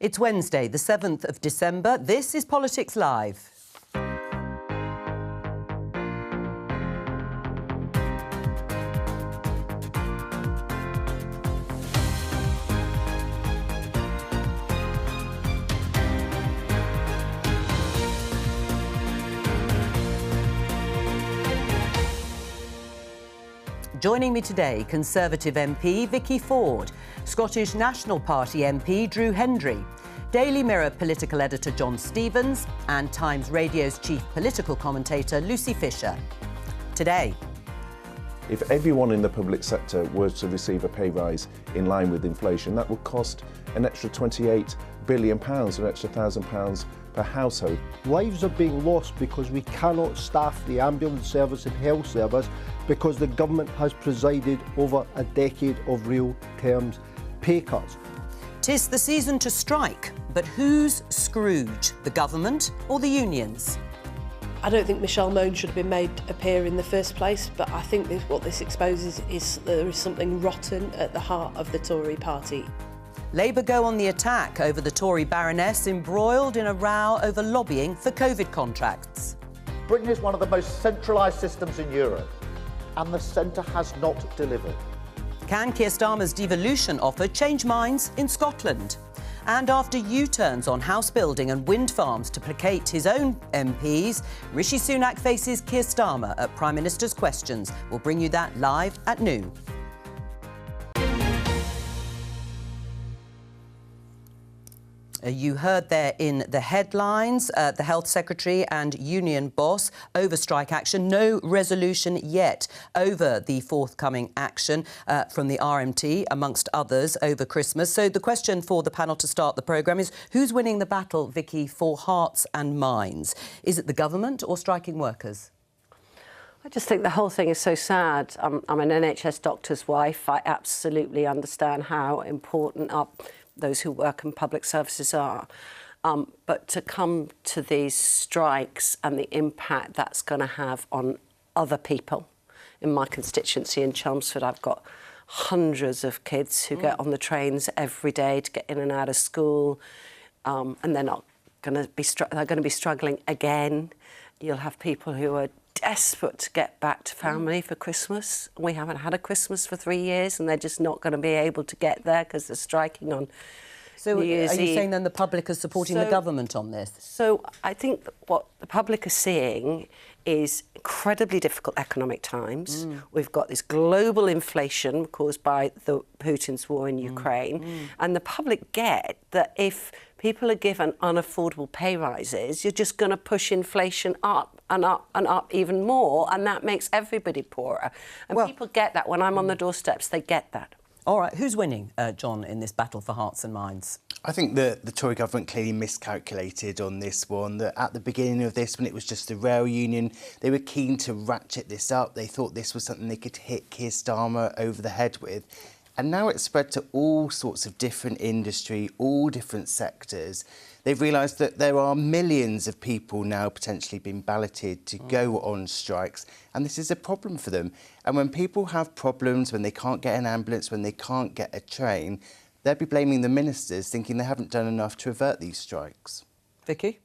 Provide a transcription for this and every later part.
It's Wednesday, the 7th of December. This is Politics Live. Joining me today, Conservative MP Vicky Ford, Scottish National Party MP Drew Hendry, Daily Mirror political editor John Stevens and Times Radio's chief political commentator Lucy Fisher. Today, if everyone in the public sector were to receive a pay rise in line with inflation, that would cost an extra £28 billion, an extra £1,000 per household. Lives are being lost because we cannot staff the ambulance service and health service because the government has presided over a decade of real terms pay cuts. 'Tis the season to strike, but who's Scrooge, the government or the unions? I don't think Michelle Mone should have been made appear in the first place, but I think what this exposes is there is something rotten at the heart of the Tory party. Labour go on the attack over the Tory baroness embroiled in a row over lobbying for COVID contracts. Britain is one of the most centralised systems in Europe, and the centre has not delivered. Can Keir Starmer's devolution offer change minds in Scotland? And after U-turns on house building and wind farms to placate his own MPs, Rishi Sunak faces Keir Starmer at Prime Minister's Questions. We'll bring you that live at noon. You heard there in the headlines, the Health Secretary and union boss over strike action. No resolution yet over the forthcoming action from the RMT, amongst others, over Christmas. So the question for the panel to start the programme is, who's winning the battle, Vicky, for hearts and minds? Is it the government or striking workers? I just think the whole thing is so sad. I'm an NHS doctor's wife. I absolutely understand how important those who work in public services are. But to come to these strikes and the impact that's going to have on other people. In my constituency in Chelmsford, I've got hundreds of kids who get on the trains every day to get in and out of school, and they're not going to be they're going to be struggling again. You'll have people who are desperate to get back to family for Christmas. We haven't had a Christmas for 3 years and they're just not going to be able to get there because they're striking on So New Year's are you Eve. saying then the public is supporting the government on this? So I think what the public are seeing is incredibly difficult economic times. We've got this global inflation caused by Putin's war in Ukraine, and the public get that if people are given unaffordable pay rises, you're just going to push inflation up and up and up even more, and that makes everybody poorer. And people get that. When I'm on the doorsteps, they get that. All right, who's winning, John, in this battle for hearts and minds? I think the Tory government clearly miscalculated on this one, that at the beginning of this, when it was just the rail union, they were keen to ratchet this up. They thought this was something they could hit Keir Starmer over the head with. And now it's spread to all sorts of different industry, all different sectors. They've realised that there are millions of people now potentially being balloted to go on strikes, and this is a problem for them. And when people have problems, when they can't get an ambulance, when they can't get a train, they'll be blaming the ministers, thinking they haven't done enough to avert these strikes. Vicky?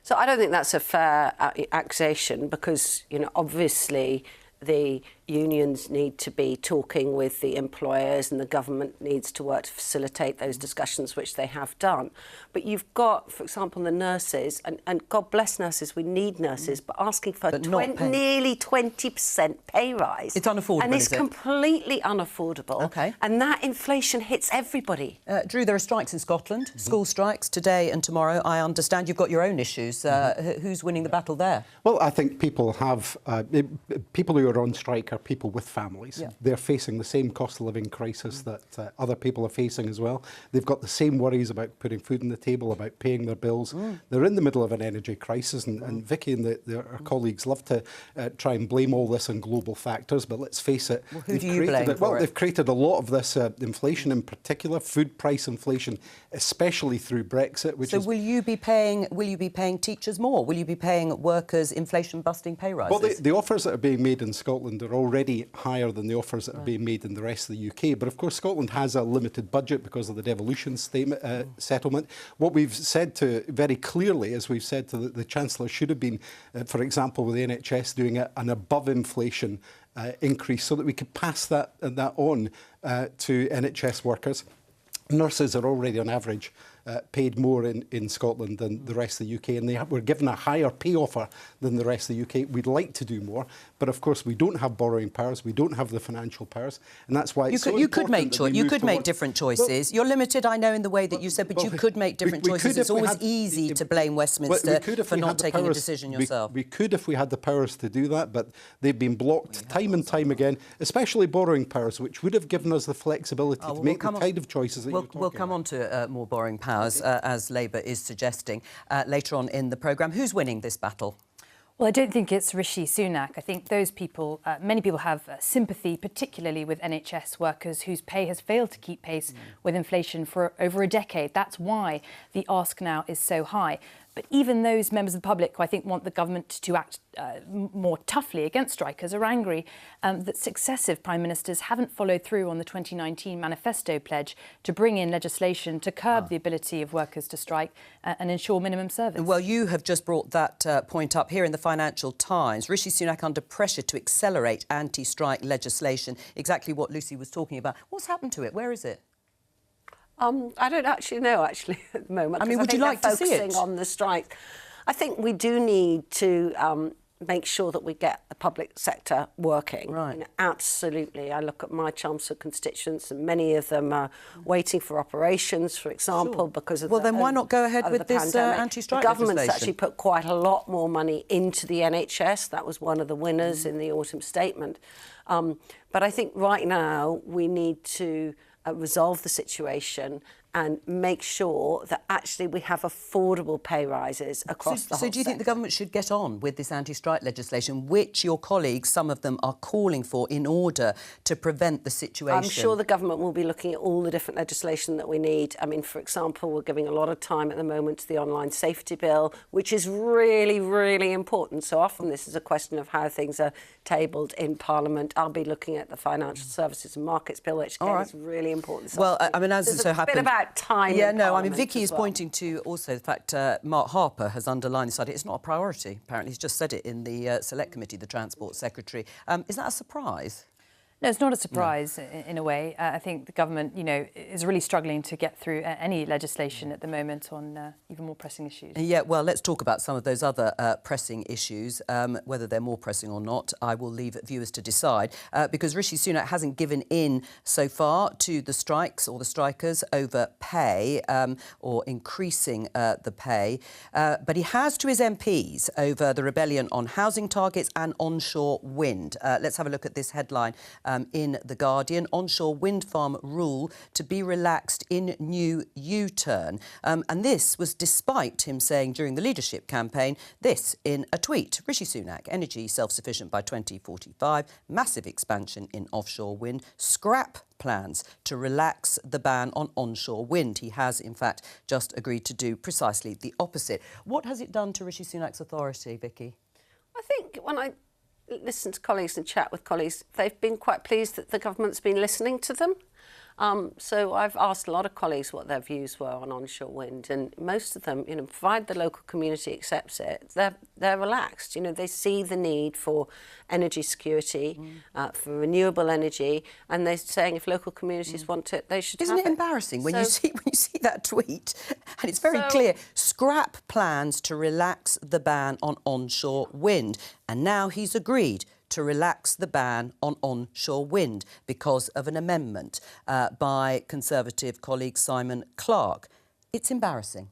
So I don't think that's a fair accusation because, you know, obviously the unions need to be talking with the employers and the government needs to work to facilitate those discussions, which they have done. But you've got, for example, the nurses, and God bless nurses, we need nurses, but asking for nearly 20% pay rise. It's unaffordable, and it's is it? Completely unaffordable. OK. And that inflation hits everybody. Drew, there are strikes in Scotland, school strikes today and tomorrow. I understand you've got your own issues. Who's winning the battle there? Well, I think people have... people who are on strike are people with families. Yeah. They're facing the same cost of living crisis that other people are facing as well. They've got the same worries about putting food on the table, about paying their bills. They're in the middle of an energy crisis, and Vicky and our colleagues love to try and blame all this on global factors, but let's face it, well, who do you blame for it? Well, they've created a lot of this inflation, in particular, food price inflation, especially through Brexit. Which so will you be paying teachers more? Will you be paying workers inflation-busting pay rises? Well, the offers that are being made in Scotland are already higher than the offers that are being made in the rest of the UK. But of course, Scotland has a limited budget because of the devolution settlement. What we've said to very clearly, as we've said to the Chancellor, should have been, for example, with the NHS doing an above inflation increase so that we could pass that on to NHS workers. Nurses are already on average paid more in Scotland than the rest of the UK, and they were given a higher pay offer than the rest of the UK. We'd like to do more, but of course we don't have borrowing powers, we don't have the financial powers, and that's why it's you could make different choices. You're limited, I know, in the way that you said, but you could make different choices. It's always easy to blame Westminster for not taking a decision yourself. We could if we had the powers to do that, but they've been blocked time and time again, especially borrowing powers, which would have given us the flexibility to make the kind of choices that you're talking about. We'll come on to more borrowing powers, as Labour is suggesting later on in the programme. Who's winning this battle? Well, I don't think it's Rishi Sunak. I think those people, many people have sympathy, particularly with NHS workers whose pay has failed to keep pace with inflation for over a decade. That's why the ask now is so high. But even those members of the public who I think want the government to act more toughly against strikers are angry that successive Prime Ministers haven't followed through on the 2019 manifesto pledge to bring in legislation to curb the ability of workers to strike and ensure minimum service. Well, you have just brought that point up here in the Financial Times. Rishi Sunak under pressure to accelerate anti-strike legislation. Exactly what Lucy was talking about. What's happened to it? Where is it? I don't actually know, at the moment. I mean, would you like to see it? Focusing on the strike. I think we do need to make sure that we get the public sector working. Right. You know, absolutely. I look at my Chelmsford constituents, and many of them are waiting for operations, for example, because of then why not go ahead with this anti-strike legislation? The government's legislation? actually put quite a lot more money into the NHS. That was one of the winners in the autumn statement. But I think right now we need to resolve the situation and make sure that actually we have affordable pay rises across the whole So do you think the government should get on with this anti-strike legislation, which your colleagues, some of them, are calling for in order to prevent the situation? I'm sure the government will be looking at all the different legislation that we need. I mean, for example, we're giving a lot of time at the moment to the online safety bill, which is really, really important. So often this is a question of how things are tabled in Parliament. I'll be looking at the Financial Services and Markets Bill, which again is really important. Well, I mean, as it so happens... There's a bit about time. Yeah, no, I mean, Vicki is pointing to also the fact Mark Harper has underlined this idea. It's not a priority, apparently. He's just said it in the Select Committee, the Transport Secretary. Is that a surprise? No, it's not a surprise in a way. I think the government, you know, is really struggling to get through any legislation at the moment on even more pressing issues. Yeah, well, let's talk about some of those other pressing issues. Whether they're more pressing or not, I will leave viewers to decide, because Rishi Sunak hasn't given in so far to the strikes or the strikers over pay or increasing the pay. But he has to his MPs over the rebellion on housing targets and onshore wind. Let's have a look at this headline. In The Guardian, onshore wind farm rule to be relaxed in new U-turn. And this was despite him saying during the leadership campaign this in a tweet. Rishi Sunak, energy self-sufficient by 2045, massive expansion in offshore wind, scrap plans to relax the ban on onshore wind. He has, in fact, just agreed to do precisely the opposite. What has it done to Rishi Sunak's authority, Vicki? I think when I listen to colleagues and chat with colleagues, they've been quite pleased that the government's been listening to them. So I've asked a lot of colleagues what their views were on onshore wind, and most of them, you know, provided the local community accepts it, they're relaxed. You know, they see the need for energy security, for renewable energy, and they're saying if local communities want it, they should have it. Isn't it embarrassing when you see that tweet, and it's very clear, scrap plans to relax the ban on onshore wind, and now he's agreed to relax the ban on onshore wind because of an amendment by Conservative colleague Simon Clarke. It's embarrassing.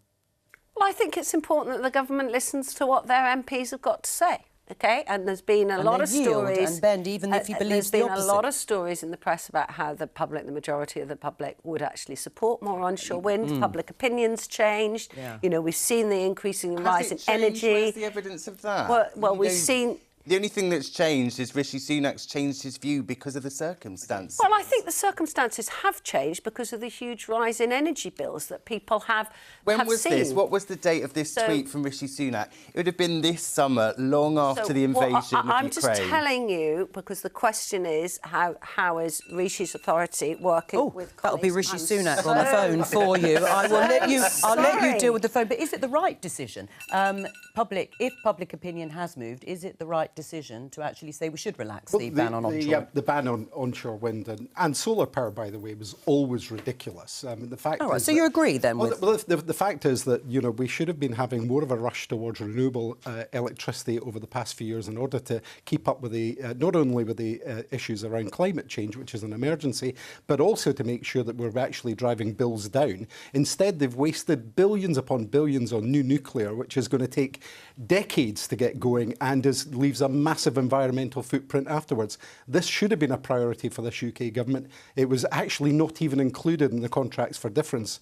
Well, I think it's important that the government listens to what their MPs have got to say. OK, and there's been a lot of stories and bend, even if he believes the opposite. There's been a lot of stories in the press about how the majority of the public would actually support more onshore wind. Public opinions changed. You know, we've seen the increasing rise in energy. Where's the evidence of that? Well, we've seen. The only thing that's changed is Rishi Sunak's changed his view because of the circumstances. Well, I think the circumstances have changed because of the huge rise in energy bills that people have When have was seen. this? What was the date of this tweet from Rishi Sunak? It would have been this summer, long after the invasion of Ukraine. I'm just telling you, because the question is, how is Rishi's authority working with colleagues? That'll be Rishi Sunak on the phone for you. I'll let you deal with the phone. But is it the right decision? If public opinion has moved, is it the right decision to actually say we should relax the ban on onshore? The ban on onshore wind and solar power, by the way, was always ridiculous. The fact All right, so you agree then with... Well, the fact is that, you know, we should have been having more of a rush towards renewable electricity over the past few years in order to keep up with the, not only with the issues around climate change, which is an emergency, but also to make sure that we're actually driving bills down. Instead, they've wasted billions upon billions on new nuclear, which is going to take decades to get going and leaves a massive environmental footprint afterwards. This should have been a priority for this UK government. It was actually not even included in the contracts for difference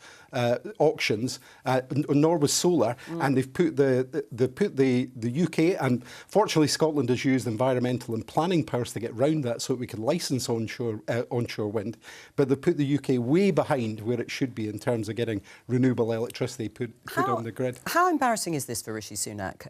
auctions, nor was solar, and they've put the UK, and fortunately Scotland has used environmental and planning powers to get round that so that we can licence onshore wind, but they've put the UK way behind where it should be in terms of getting renewable electricity put on the grid. How embarrassing is this for Rishi Sunak,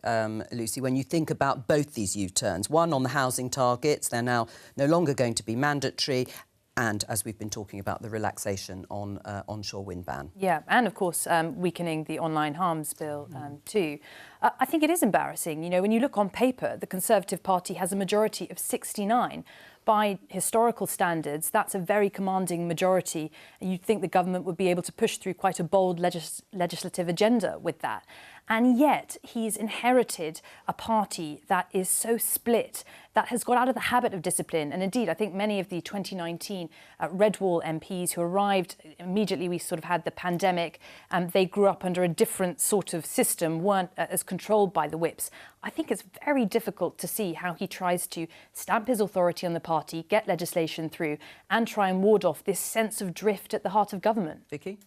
Lucy, when you think about both these U-turns? One on the housing targets, they're now no longer going to be mandatory, and, as we've been talking about, the relaxation on onshore wind ban. Yeah, and of course weakening the online harms bill too. I think it is embarrassing. You know, when you look on paper, the Conservative Party has a majority of 69. By historical standards, that's a very commanding majority, and you'd think the government would be able to push through quite a bold legislative agenda with that. And yet he's inherited a party that is so split, that has got out of the habit of discipline. And indeed, I think many of the 2019 Red Wall MPs who arrived immediately, we sort of had the pandemic, they grew up under a different sort of system, weren't as controlled by the whips. I think it's very difficult to see how he tries to stamp his authority on the party, get legislation through, and try and ward off this sense of drift at the heart of government. Vicki?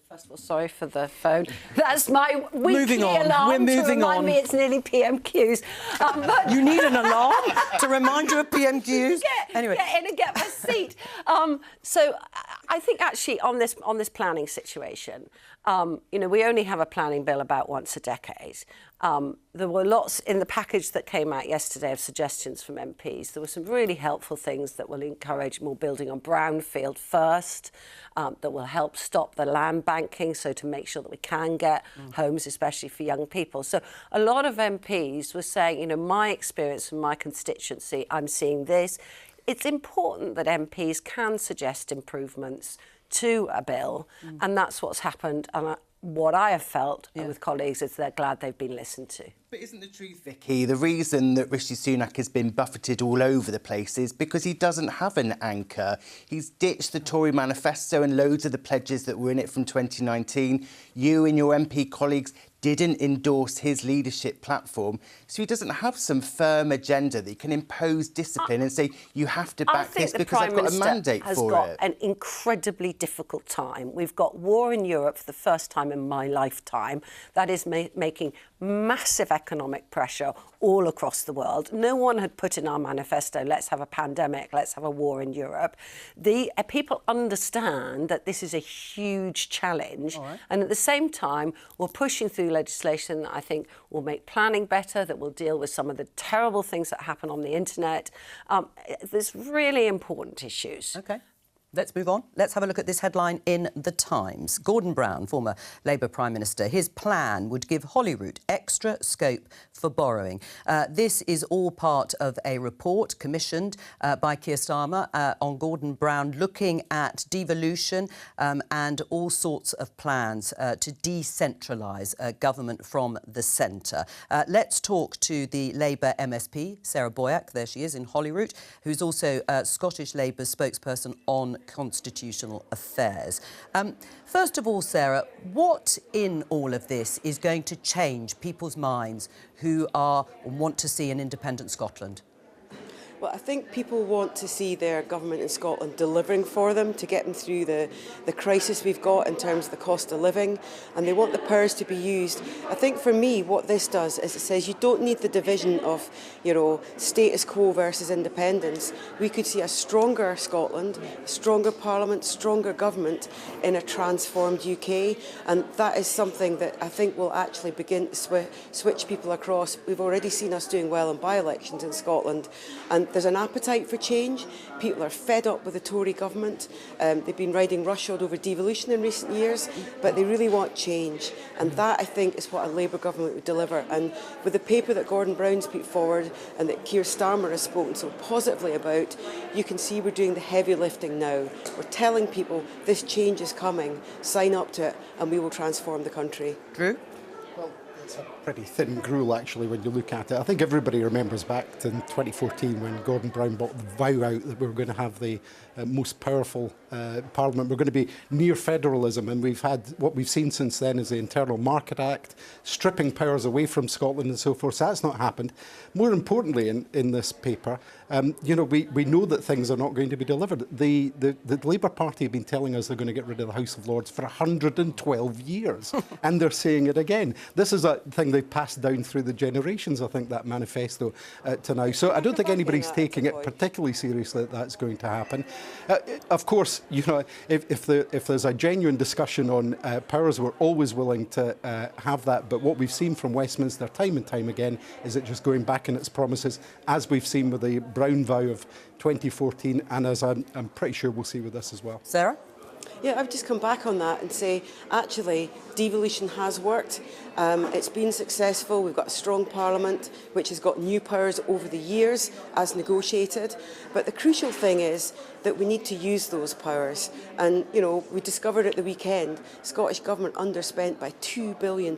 First of all, sorry for the phone. That's my weekly alarm We're moving to remind on. me it's nearly PMQs. You need an alarm to remind you of PMQs? Anyway, get in and get my seat. So I think actually on this planning situation, you know, we only have a planning bill about once a decade. There were lots in the package that came out yesterday of suggestions from MPs. There were some really helpful things that will encourage more building on brownfield first, that will help stop the land banking, so to make sure that we can get homes, especially for young people. So a lot of MPs were saying, you know, my experience from my constituency, I'm seeing this. It's important that MPs can suggest improvements to a bill, and that's what's happened. And what I have felt with colleagues is they're glad they've been listened to. But isn't the truth, Vicki, the reason that Rishi Sunak has been buffeted all over the place is because he doesn't have an anchor. He's ditched the Tory manifesto and loads of the pledges that were in it from 2019. You and your MP colleagues didn't endorse his leadership platform, so he doesn't have some firm agenda that he can impose discipline and say, you have to back this because I've got a mandate for it. I think the Prime Minister has got an incredibly difficult time. We've got war in Europe for the first time in my lifetime. That is making massive economic pressure all across the world. No one had put in our manifesto, let's have a pandemic, let's have a war in Europe. People understand that this is a huge challenge, and at the same time, we're pushing through legislation that I think will make planning better, that will deal with some of the terrible things that happen on the internet. There's really important issues. OK. Let's move on. Let's have a look at this headline in The Times. Gordon Brown, former Labour Prime Minister, his plan would give Holyrood extra scope for borrowing. This is all part of a report commissioned by Keir Starmer on Gordon Brown, looking at devolution and all sorts of plans to decentralise government from the centre. Let's talk to the Labour MSP, Sarah Boyack, there she is in Holyrood, who's also Scottish Labour's spokesperson on constitutional affairs. First of all, Sarah, what in all of this is going to change people's minds who want to see an independent Scotland? Well, I think people want to see their government in Scotland delivering for them to get them through the crisis we've got in terms of the cost of living, and they want the powers to be used. I think for me what this does is it says you don't need the division of, status quo versus independence. We could see a stronger Scotland, a stronger Parliament, stronger government in a transformed UK, and that is something that I think will actually begin to switch people across. We've already seen us doing well in by-elections in Scotland, and there's an appetite for change. People are fed up with the Tory government. They've been riding roughshod over devolution in recent years, but they really want change. And that, I think, is what a Labour government would deliver. And with the paper that Gordon Brown's put forward and that Keir Starmer has spoken so positively about, you can see we're doing the heavy lifting now. We're telling people this change is coming, sign up to it, and we will transform the country. Drew? It's a pretty thin gruel, actually, when you look at it. I think everybody remembers back in 2014 when Gordon Brown brought the vow out that we were going to have the most powerful Parliament. We're going to be near federalism, and we've had what we've seen since then is the Internal Market Act, stripping powers away from Scotland and so forth. So that's not happened. More importantly, in this paper, we know that things are not going to be delivered. The Labour Party have been telling us they're going to get rid of the House of Lords for 112 years, and they're saying it again. This is a thing they've passed down through the generations, I think, that manifesto to now. So I don't think anybody's taking it particularly seriously that that's going to happen. Of course, if there's a genuine discussion on powers, we're always willing to have that. But what we've seen from Westminster time and time again is it just going back in its promises, as we've seen with the Brown vow of 2014, and as I'm pretty sure we'll see with this as well. Sarah? Yeah, I've just come back on that and say, actually, devolution has worked. It's been successful. We've got a strong Parliament, which has got new powers over the years, as negotiated. But the crucial thing is that we need to use those powers. And, we discovered at the weekend, Scottish Government underspent by £2 billion.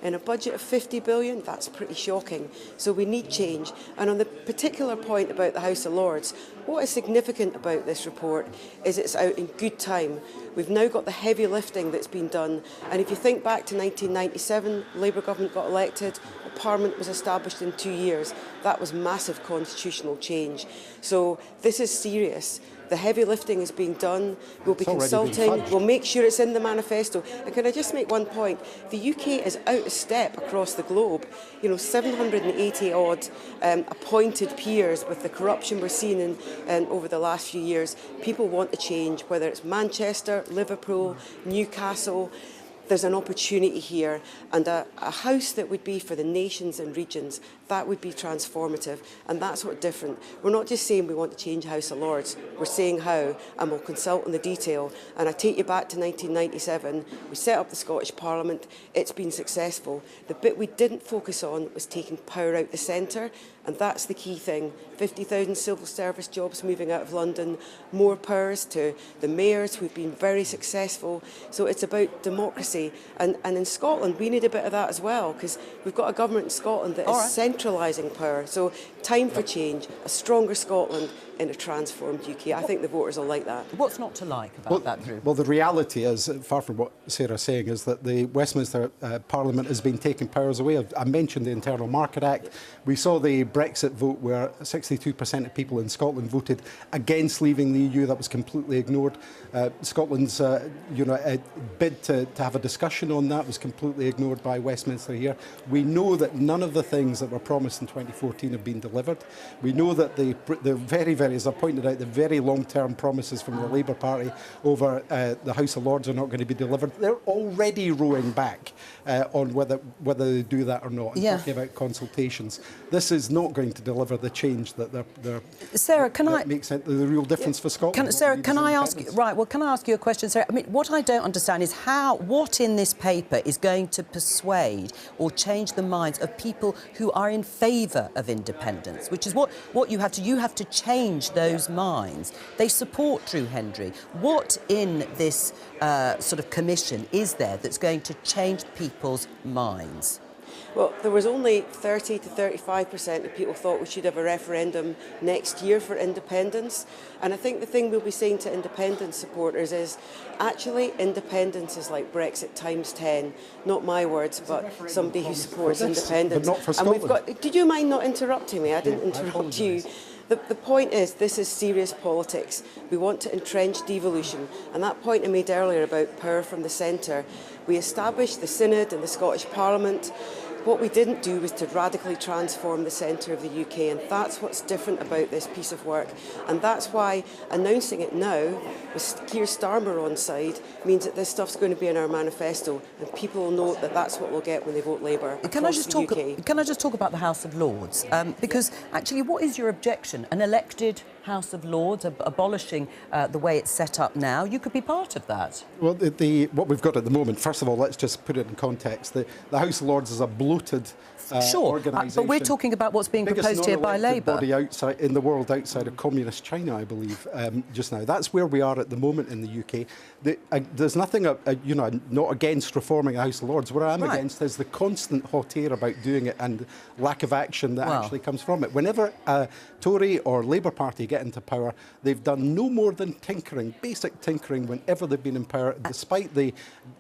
In a budget of 50 billion, that's pretty shocking. So we need change. And on the particular point about the House of Lords, what is significant about this report is it's out in good time. We've now got the heavy lifting that's been done. And if you think back to 1997, Labour government got elected, a Parliament was established in 2 years. That was massive constitutional change. So this is serious. The heavy lifting is being done. We'll be consulting. We'll make sure it's in the manifesto. And can I just make one point? The UK is out of step across the globe. 780 odd appointed peers with the corruption we're seeing over the last few years. People want to change, whether it's Manchester, Liverpool, Newcastle. There's an opportunity here, and a house that would be for the nations and regions, that would be transformative, and that's what's different. We're not just saying we want to change House of Lords, we're saying how, and we'll consult on the detail. And I take you back to 1997, we set up the Scottish Parliament, it's been successful. The bit we didn't focus on was taking power out the centre, and that's the key thing. 50,000 civil service jobs moving out of London, more powers to the mayors who've been very successful. So it's about democracy. And in Scotland, we need a bit of that as well, because we've got a government in Scotland that is centralising power. So time for change, a stronger Scotland in a transformed UK. I think the voters will like that. What's not to like about that, Drew? Well, the reality is, far from what Sarah's saying, is that the Westminster Parliament has been taking powers away. I mentioned the Internal Market Act. We saw the Brexit vote where 62% of people in Scotland voted against leaving the EU. That was completely ignored. Scotland's bid to have a discussion on that was completely ignored by Westminster here. We know that none of the things that were promised in 2014 have been delivered. We know that the very, as I pointed out, the very long-term promises from the Labour Party over the House of Lords are not going to be delivered. They're already rowing back on whether they do that or not, and talking about consultations. This is not going to deliver the change that Sarah, makes the real difference for Scotland. Sarah, can I ask you, can I ask you a question, Sarah? I mean, what I don't understand is what in this paper is going to persuade or change the minds of people who are in favour of independence, which is what you have to change those minds. They support Drew Hendry. What in this sort of commission is there that's going to change people's minds? Well, there was only 30 to 35% of people thought we should have a referendum next year for independence. And I think the thing we'll be saying to independence supporters is, actually, independence is like Brexit times 10. Not my words, but somebody who supports independence. But not for Scotland. Did you mind not interrupting me? I didn't interrupt you. The point is, this is serious politics. We want to entrench devolution, and that point I made earlier about power from the centre. We established the Synod and the Scottish Parliament. What we didn't do was to radically transform the centre of the UK, and that's what's different about this piece of work. And that's why announcing it now, with Keir Starmer on side, means that this stuff's going to be in our manifesto, and people will know that that's what we'll get when they vote Labour across the UK. Can I just talk about the House of Lords? Because actually, what is your objection? An elected House of Lords, abolishing the way it's set up now? You could be part of that. Well, what we've got at the moment, first of all, let's just put it in context. The House of Lords is a bloated organisation. But we're talking about what's being proposed here by Labour. Body outside in the world outside of communist China, I believe, just now. That's where we are at the moment in the UK. There's nothing, you know, I'm not against reforming the House of Lords. What I am against is the constant hot air about doing it and lack of action that actually comes from it. Whenever a Tory or Labour Party get into power, they've done no more than tinkering, basic tinkering, whenever they've been in power, despite the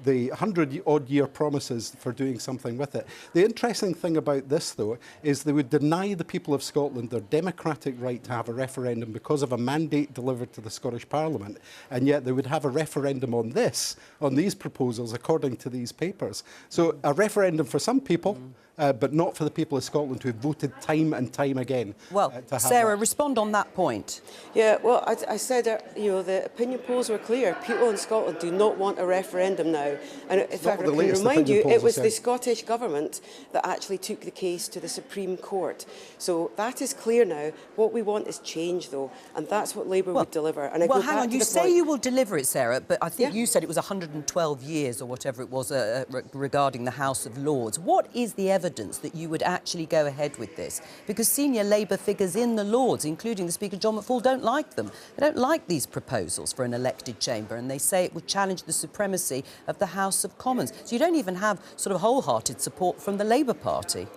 100-odd-year promises for doing something with it. The interesting thing about this, though, is they would deny the people of Scotland their democratic right to have a referendum because of a mandate delivered to the Scottish Parliament, and yet they would have a referendum on these proposals, according to these papers. So a referendum for some people, but not for the people of Scotland who voted time and time again. Well, Sarah, respond on that point. Yeah, well, I said, you know, the opinion polls were clear. People in Scotland do not want a referendum now. And in fact, I can remind you, it was the Scottish Government that actually took the case to the Supreme Court. So that is clear now. What we want is change, though, and that's what Labour would deliver. And well, hang on, you say you will deliver it, Sarah, but I think you said it was 112 years or whatever it was regarding the House of Lords. What is the evidence that you would actually go ahead with this? Because senior Labour figures in the Lords, including the Speaker John McFall, don't like them. They don't like these proposals for an elected chamber, and they say it would challenge the supremacy of the House of Commons. So you don't even have sort of wholehearted support from the Labour Party.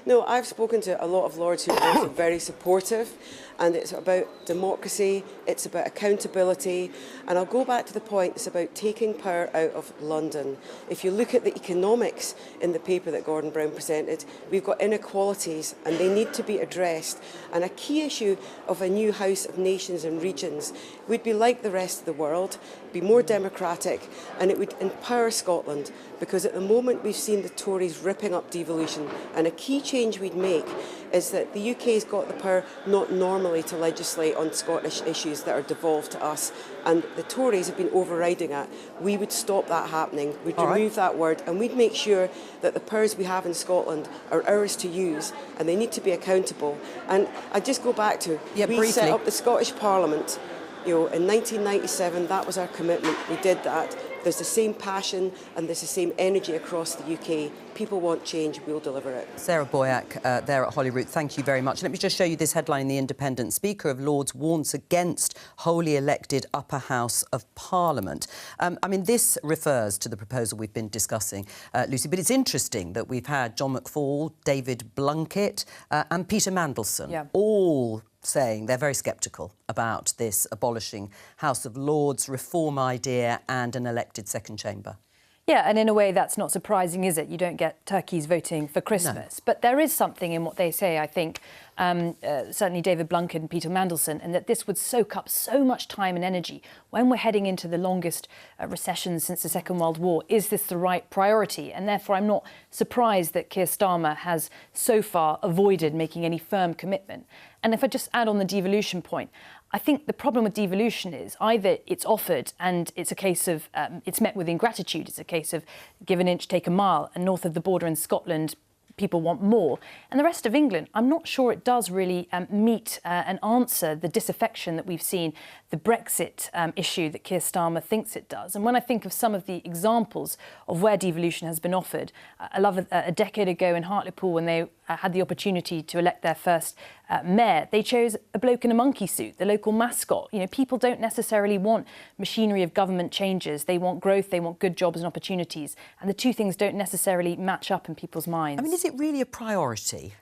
No, I've spoken to a lot of Lords who are also very supportive, and it's about democracy, it's about accountability, and I'll go back to the point, it's about taking power out of London. If you look at the economics in the paper that Gordon Brown presented, we've got inequalities and they need to be addressed, and a key issue of a new House of Nations and Regions would be like the rest of the world, be more democratic, and it would empower Scotland, because at the moment we've seen the Tories ripping up devolution, and a key change we'd make is that the UK's got the power not normally to legislate on Scottish issues that are devolved to us, and the Tories have been overriding that. We would stop that happening, we'd remove that word, and we'd make sure that the powers we have in Scotland are ours to use, and they need to be accountable. And I just go back to, we set up the Scottish Parliament, you know, in 1997, that was our commitment, we did that. There's the same passion and there's the same energy across the UK. People want change, we'll deliver it. Sarah Boyack there at Holyrood, thank you very much. Let me just show you this headline in The Independent. Speaker of Lords warns against wholly elected upper house of Parliament. I mean, this refers to the proposal we've been discussing, Lucy, but it's interesting that we've had John McFall, David Blunkett and Peter Mandelson all saying they're very sceptical about this abolishing House of Lords reform idea and an elected second chamber. Yeah, and in a way that's not surprising, is it? You don't get turkeys voting for Christmas. No. But there is something in what they say, I think, certainly David Blunkett and Peter Mandelson, and that this would soak up so much time and energy when we're heading into the longest recession since the Second World War. Is this the right priority? And therefore I'm not surprised that Keir Starmer has so far avoided making any firm commitment. And if I just add on the devolution point, I think the problem with devolution is either it's offered and it's a case of it's met with ingratitude. It's a case of give an inch, take a mile. And north of the border in Scotland, people want more. And the rest of England, I'm not sure it does really meet and answer the disaffection that we've seen, the Brexit issue that Keir Starmer thinks it does. And when I think of some of the examples of where devolution has been offered, I love a decade ago in Hartlepool when they had the opportunity to elect their first mayor, they chose a bloke in a monkey suit, the local mascot. You know, people don't necessarily want machinery of government changes. They want growth, they want good jobs and opportunities. And the two things don't necessarily match up in people's minds. I mean, is it really a priority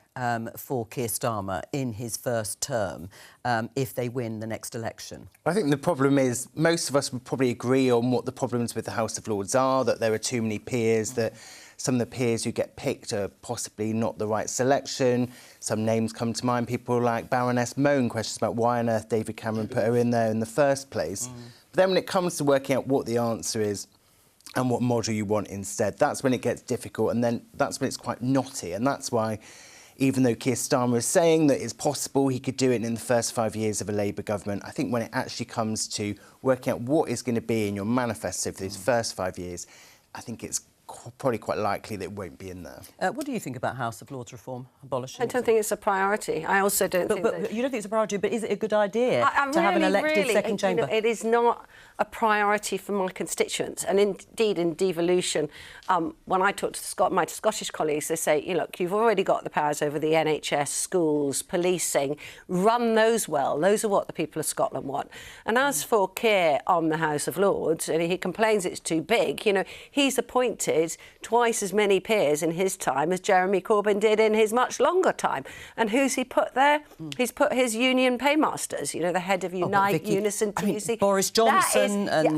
for Keir Starmer in his first term if they win the next election? I think the problem is most of us would probably agree on what the problems with the House of Lords are, that there are too many peers, that some of the peers who get picked are possibly not the right selection. Some names come to mind, people like Baroness Moan, questions about why on earth David Cameron put her in there in the first place. But then when it comes to working out what the answer is and what model you want instead, that's when it gets difficult, and then that's when it's quite knotty. And that's why, even though Keir Starmer is saying that it's possible he could do it in the first 5 years of a Labour government, I think when it actually comes to working out what is going to be in your manifesto for these first 5 years, I think it's probably quite likely that it won't be in there. What do you think about House of Lords reform, abolishing? I don't think it's a priority. I also don't think that... You don't think it's a priority, but is it a good idea to have an elected second chamber? You know, it is not a priority for my constituents. And indeed, in devolution, when I talk to my Scottish colleagues, they say, look, you've already got the powers over the NHS, schools, policing. Run those well. Those are what the people of Scotland want. And as for Keir on the House of Lords, and he complains it's too big, he's appointed twice as many peers in his time as Jeremy Corbyn did in his much longer time. And who's he put there? He's put his union paymasters, the head of Unite, Unison, TUC. Boris Johnson and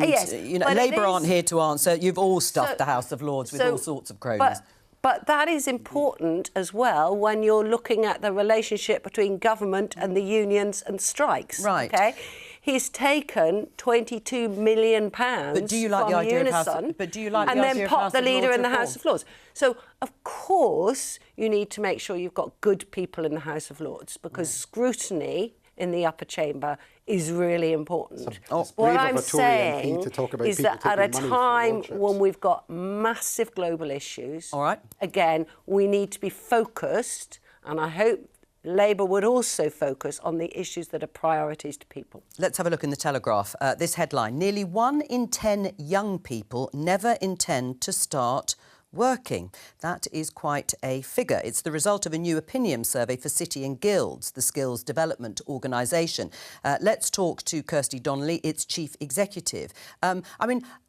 Labour aren't here to answer. You've all stuffed the House of Lords with all sorts of cronies. But that is important as well when you're looking at the relationship between government and the unions and strikes. Right. Okay? He's taken £22 million but do you like the idea Unison, of but do you like and the then idea pop of the House leader of in the Lords House of Lords. So, of course, you need to make sure you've got good people in the House of Lords, because scrutiny in the upper chamber is really important. What I'm saying is that at a time when we've got massive global issues, again, we need to be focused, and I hope Labour would also focus on the issues that are priorities to people. Let's have a look in the Telegraph. This headline: nearly 1 in 10 young people never intend to start working. That is quite a figure. It's the result of a new opinion survey for City and Guilds, the skills development organisation. Let's talk to Kirsty Donnelly, its chief executive.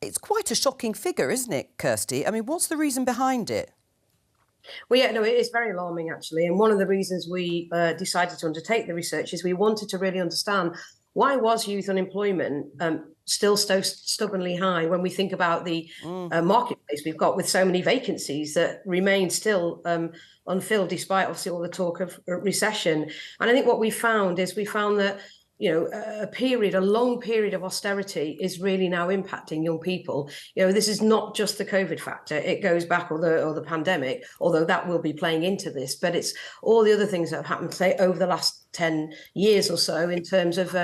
It's quite a shocking figure, isn't it, Kirsty? What's the reason behind it? Well, yeah, no, it is very alarming, actually. And one of the reasons we decided to undertake the research is we wanted to really understand why was youth unemployment still so stubbornly high when we think about the marketplace we've got, with so many vacancies that remain still unfilled, despite obviously all the talk of recession. And I think what we found that a long period of austerity is really now impacting young people. This is not just the COVID factor. It goes back, or the pandemic, although that will be playing into this, but it's all the other things that have happened, say, over the last 10 years or so, in terms of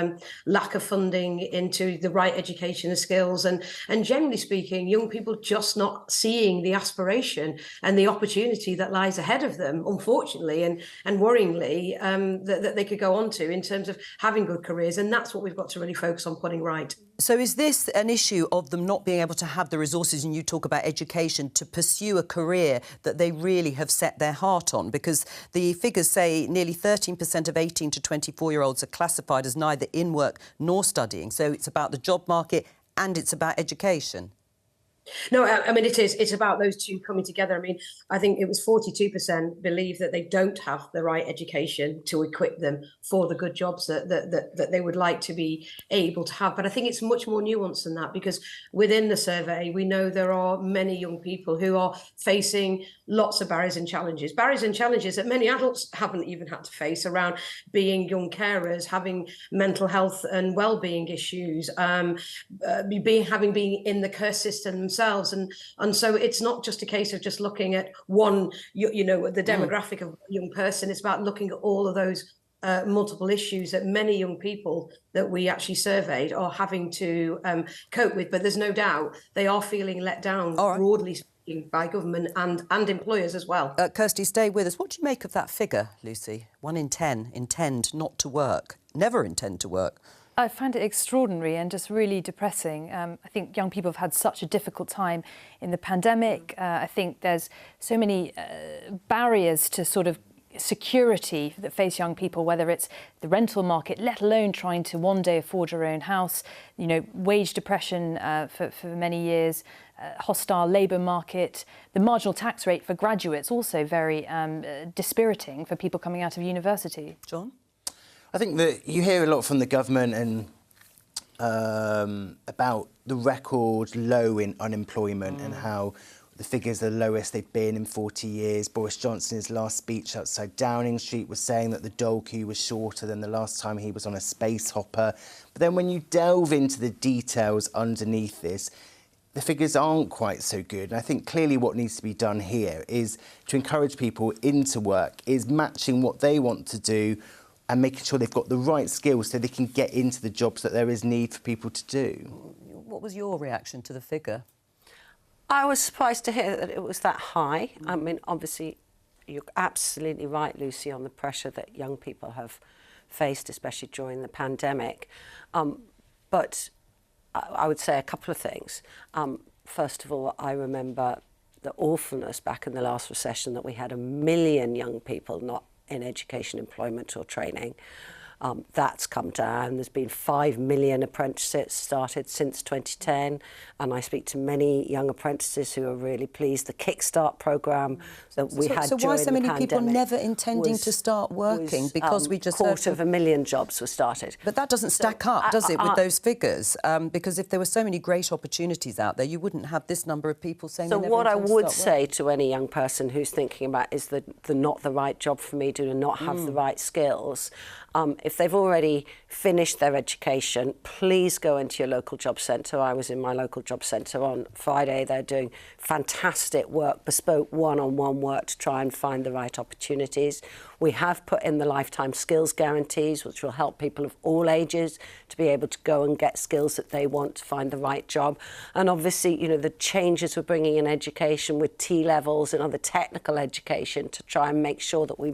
lack of funding into the right education and skills, and generally speaking, young people just not seeing the aspiration and the opportunity that lies ahead of them, unfortunately and worryingly, that they could go on to in terms of having good careers. And that's what we've got to really focus on putting right. So is this an issue of them not being able to have the resources, and you talk about education, to pursue a career that they really have set their heart on? Because the figures say nearly 13% of 18 to 24-year-olds are classified as neither in work nor studying. So it's about the job market and it's about education. No, it is. It's about those two coming together. I think it was 42% believe that they don't have the right education to equip them for the good jobs that they would like to be able to have. But I think it's much more nuanced than that, because within the survey, we know there are many young people who are facing lots of barriers and challenges that many adults haven't even had to face, around being young carers, having mental health and well-being issues, having been in the care system themselves. And so it's not just a case of just looking at one, the demographic of a young person. It's about looking at all of those multiple issues that many young people that we actually surveyed are having to cope with. But there's no doubt they are feeling let down, broadly speaking, by government and employers as well. Kirsty, stay with us. What do you make of that figure, Lucy? 1 in 10 intend not to work, never intend to work. I find it extraordinary and just really depressing. I think young people have had such a difficult time in the pandemic. I think there's so many barriers to sort of security that face young people, whether it's the rental market, let alone trying to one day afford your own house, wage depression for many years, hostile labour market, the marginal tax rate for graduates, also very dispiriting for people coming out of university. John? I think that you hear a lot from the government and about the record low in unemployment and how The figures are the lowest they've been in 40 years. Boris Johnson's last speech outside Downing Street was saying that the dole queue was shorter than the last time he was on a space hopper. But then when you delve into the details underneath this, the figures aren't quite so good. And I think clearly what needs to be done here is to encourage people into work, is matching what they want to do and making sure they've got the right skills so they can get into the jobs that there is need for people to do. What was your reaction to the figure? I was surprised to hear that it was that high. I mean, obviously, you're absolutely right, Lucy, on the pressure that young people have faced, especially during the pandemic. But I would say a couple of things. First of all, I remember the awfulness back in the last recession that we had 1 million young people not in education, employment or training. That's come down. There's been 5 million apprentices started since 2010, and I speak to many young apprentices who are really pleased. The Kickstart programme that we had during the pandemic. So why so many people never intending to start working? Because we just heard 250,000 jobs were started. But that doesn't stack up, does it, with those figures? Because if there were so many great opportunities out there, you wouldn't have this number of people saying. So what I would say to any young person who's thinking about is the not the right job for me, do not have the right skills. If they've already finished their education, please go into your local job centre. I was in my local job centre on Friday. They're doing fantastic work, bespoke one-on-one work to try and find the right opportunities. We have put in the lifetime skills guarantees, which will help people of all ages to be able to go and get skills that they want to find the right job. And obviously, you know, the changes we're bringing in education with T-levels and other technical education to try and make sure that we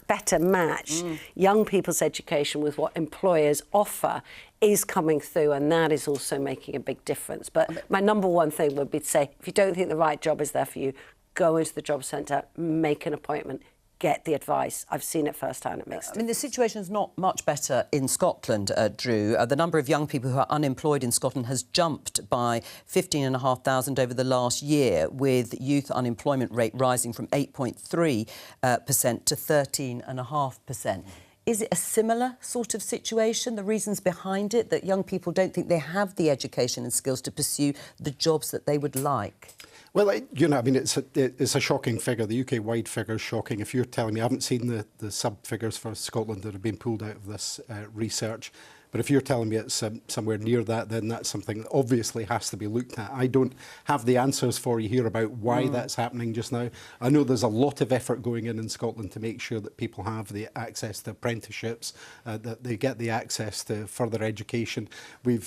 better match young people's education with what employers offer is coming through, and that is also making a big difference. But my number one thing would be to say, if you don't think the right job is there for you, go into the job centre, make an appointment, get the advice. I've seen it firsthand. It makes a difference. I mean, the situation's not much better in Scotland, Drew. The number of young people who are unemployed in Scotland has jumped by 15,500 over the last year, with youth unemployment rate rising from 8.3% to 13.5%. Is it a similar sort of situation? The reasons behind it, that young people don't think they have the education and skills to pursue the jobs that they would like? Well, you know, I mean, it's a shocking figure. The UK-wide figure is shocking. If you're telling me, I haven't seen the sub-figures for Scotland that have been pulled out of this research, but if you're telling me it's somewhere near that, then that's something that obviously has to be looked at. I don't have the answers for you here about why that's happening just now. I know there's a lot of effort going in Scotland to make sure that people have the access to apprenticeships, that they get the access to further education. We've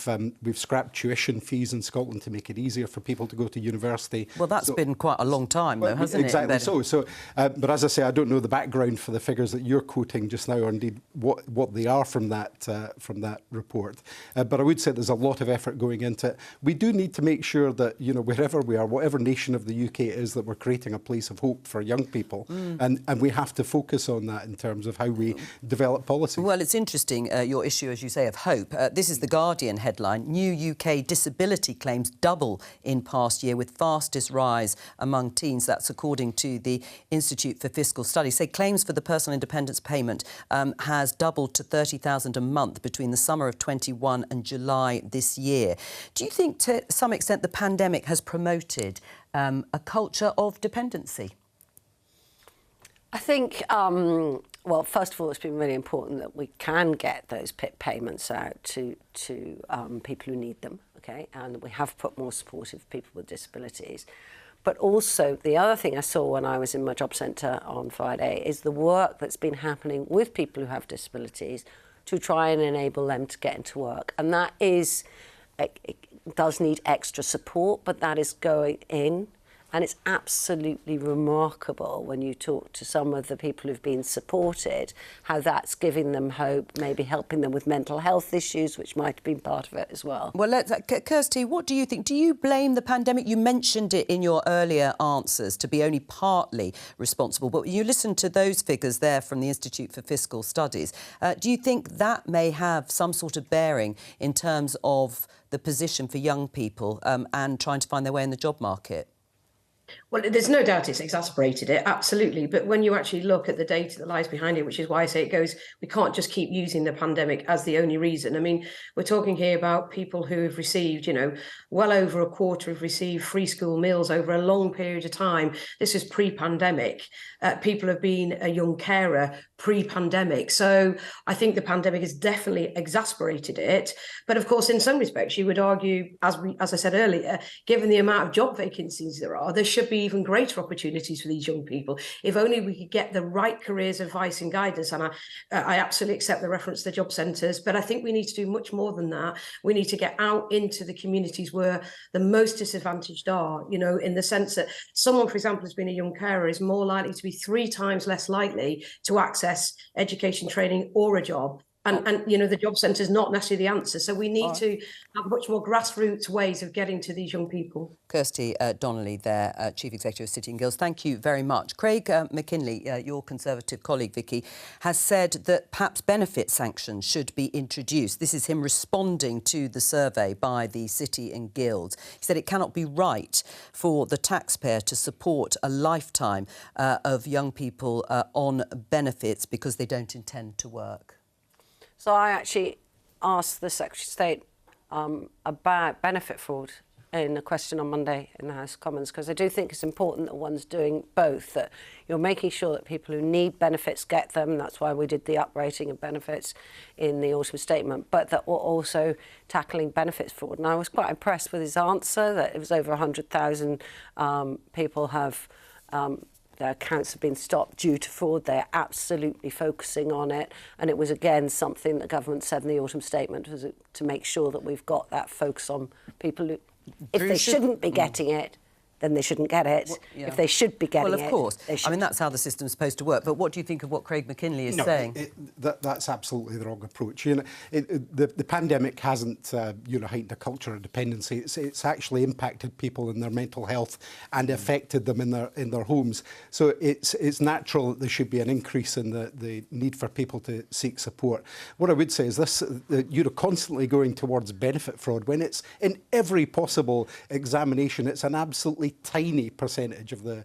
scrapped tuition fees in Scotland to make it easier for people to go to university. Well, that's been quite a long time, though, hasn't it? Exactly so. But as I say, I don't know the background for the figures that you're quoting just now, or indeed what they are from that report. But I would say there's a lot of effort going into it. We do need to make sure that, you know, wherever we are, whatever nation of the UK it is, that we're creating a place of hope for young people. And we have to focus on that in terms of how we develop policy. Well, it's interesting, your issue, as you say, of hope. This is the Guardian headline. New UK disability claims double in past year, with fastest rise among teens. That's according to the Institute for Fiscal Studies. Say claims for the personal independence payment has doubled to 30,000 a month between the summer of 21 and July this year. Do you think to some extent the pandemic has promoted a culture of dependency? I think, well, first of all, it's been really important that we can get those PIP payments out to people who need them, OK? And we have put more supportive people with disabilities. But also, the other thing I saw when I was in my job centre on Friday is the work that's been happening with people who have disabilities to try and enable them to get into work. And that is, it does need extra support, but that is going in. And it's absolutely remarkable when you talk to some of the people who've been supported, how that's giving them hope, maybe helping them with mental health issues, which might have been part of it as well. Well, Kirsty, what do you think? Do you blame the pandemic? You mentioned it in your earlier answers to be only partly responsible, but you listen to those figures there from the Institute for Fiscal Studies. Do you think that may have some sort of bearing in terms of the position for young people and trying to find their way in the job market? Well, there's no doubt it's exacerbated it, absolutely. But when you actually look at the data that lies behind it, which is why I say we can't just keep using the pandemic as the only reason. I mean, we're talking here about people who have received, well over a quarter have received free school meals over a long period of time. This is pre-pandemic. People have been a young carer pre-pandemic. So I think the pandemic has definitely exacerbated it. But of course, in some respects, you would argue, as I said earlier, given the amount of job vacancies there should be even greater opportunities for these young people. If only we could get the right careers advice and guidance. And I absolutely accept the reference to the job centres, but I think we need to do much more than that. We need to get out into the communities where the most disadvantaged are, in the sense that someone, for example, who's been a young carer is more likely to be 3 times less likely to access education, training or a job. And the job centre is not necessarily the answer. So we need to have much more grassroots ways of getting to these young people. Kirsty Donnelly there, Chief Executive of City and Guilds. Thank you very much. Craig McKinley, your Conservative colleague, Vicki, has said that perhaps benefit sanctions should be introduced. This is him responding to the survey by the City and Guilds. He said it cannot be right for the taxpayer to support a lifetime of young people on benefits because they don't intend to work. So I actually asked the Secretary of State about benefit fraud in a question on Monday in the House of Commons, because I do think it's important that one's doing both, that you're making sure that people who need benefits get them. That's why we did the uprating of benefits in the autumn statement, but that we're also tackling benefits fraud. And I was quite impressed with his answer, that it was over 100,000 people have their accounts have been stopped due to fraud. They're absolutely focusing on it. And it was, again, something the government said in the autumn statement, was to make sure that we've got that focus on people who, if they shouldn't be getting it, then they shouldn't get it. If they should be getting it, well, of course. I mean, that's how the system's supposed to work. But what do you think of what Craig McKinley is saying? That's absolutely the wrong approach. The pandemic hasn't, heightened a culture of dependency. It's actually impacted people in their mental health and affected them in their homes. So it's natural that there should be an increase in the need for people to seek support. What I would say is this: you're constantly going towards benefit fraud when it's in every possible examination. It's an absolutely tiny percentage of the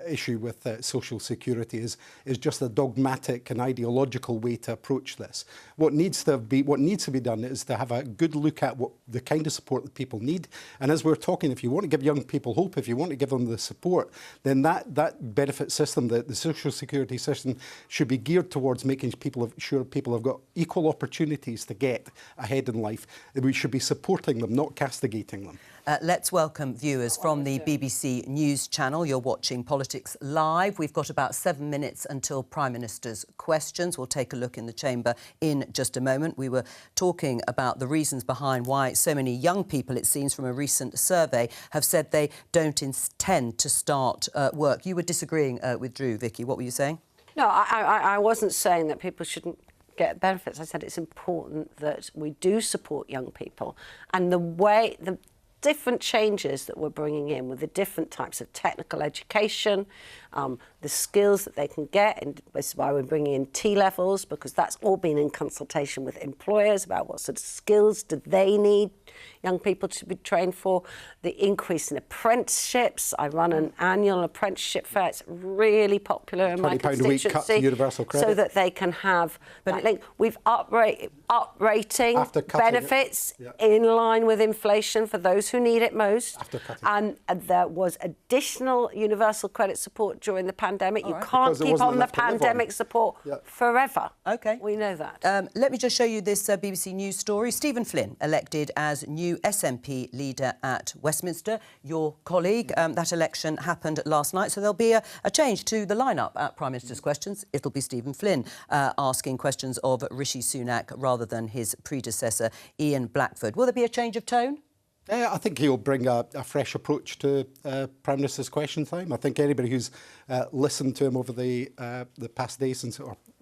issue with social security is just a dogmatic and ideological way to approach this. What needs to be done is to have a good look at what the kind of support that people need. And as we're talking, if you want to give young people hope, if you want to give them the support, then that benefit system, the social security system, should be geared towards making sure people have got equal opportunities to get ahead in life. We should be supporting them, not castigating them. Let's welcome viewers from the BBC News channel. You're watching Politics Live. We've got about 7 minutes until Prime Minister's questions. We'll take a look in the chamber in just a moment. We were talking about the reasons behind why so many young people, it seems from a recent survey, have said they don't intend to start work. You were disagreeing with Drew, Vicki. What were you saying? No, I wasn't saying that people shouldn't get benefits. I said it's important that we do support young people. And the different changes that we're bringing in with the different types of technical education, the skills that they can get, and this is why we're bringing in T-levels, because that's all been in consultation with employers about what sort of skills do they need young people to be trained for. The increase in apprenticeships. I run an annual apprenticeship fair. It's really popular in my constituency. £20 a week cut to universal credit. So that they can have that link. We've uprating benefits in line with inflation for those who need it most. And there was additional universal credit support during the pandemic. You can't keep on the pandemic support forever. OK. We know that. Let me just show you this BBC News story. Stephen Flynn elected as new SNP leader at Westminster. Your colleague, that election happened last night, so there'll be a change to the lineup at Prime Minister's Questions. It'll be Stephen Flynn asking questions of Rishi Sunak rather than his predecessor, Ian Blackford. Will there be a change of tone? I think he'll bring a fresh approach to Prime Minister's question time. I think anybody who's listened to him over the past days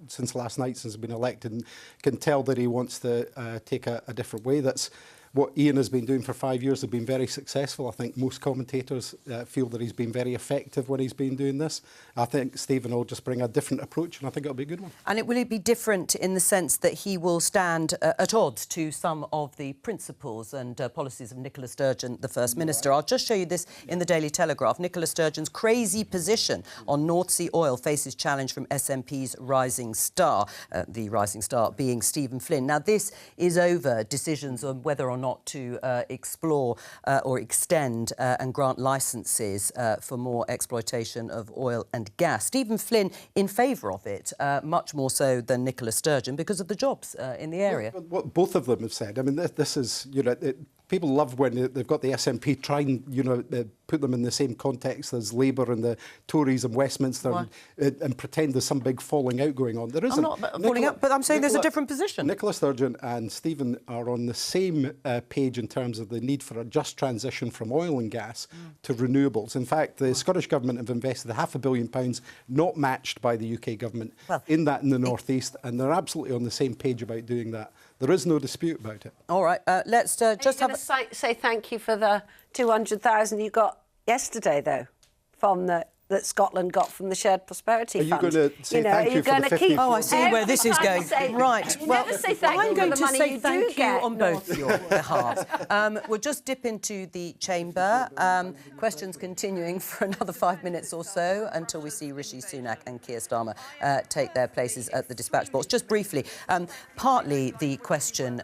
since last night, since he's been elected, can tell that he wants to take a different way. That's what Ian has been doing for 5 years has been very successful. I think most commentators feel that he's been very effective when he's been doing this. I think Stephen will just bring a different approach, and I think it'll be a good one. And will it be different in the sense that he will stand at odds to some of the principles and policies of Nicola Sturgeon, the First Minister? I'll just show you this in the Daily Telegraph. Nicola Sturgeon's crazy position on North Sea oil faces challenge from SNP's rising star, the rising star being Stephen Flynn. Now, this is over decisions on whether or not to explore or extend and grant licences for more exploitation of oil and gas. Stephen Flynn in favour of it, much more so than Nicola Sturgeon, because of the jobs in the area. What both of them have said, I mean, this is, you know, people love when they've got the SNP try and, you know, put them in the same context as Labour and the Tories in Westminster and pretend there's some big falling out going on. There isn't. I'm not falling out, but I'm saying there's a different position. Nicola Sturgeon and Stephen are on the same page in terms of the need for a just transition from oil and gas to renewables. In fact, the Scottish Government have invested £500 million, not matched by the UK Government, in that in the North East, and they're absolutely on the same page about doing that. There is no dispute about it. All right, let's just have say thank you for the 200,000 you got yesterday, though, from that Scotland got from the Shared Prosperity Fund. Are you going to say thank you for the 50? Oh, I see where this is going. Right. Well, I'm going to say thank you on both your behalves. We'll just dip into the chamber. Questions continuing for another 5 minutes or so until we see Rishi Sunak and Keir Starmer take their places at the dispatch box. Just briefly, partly the question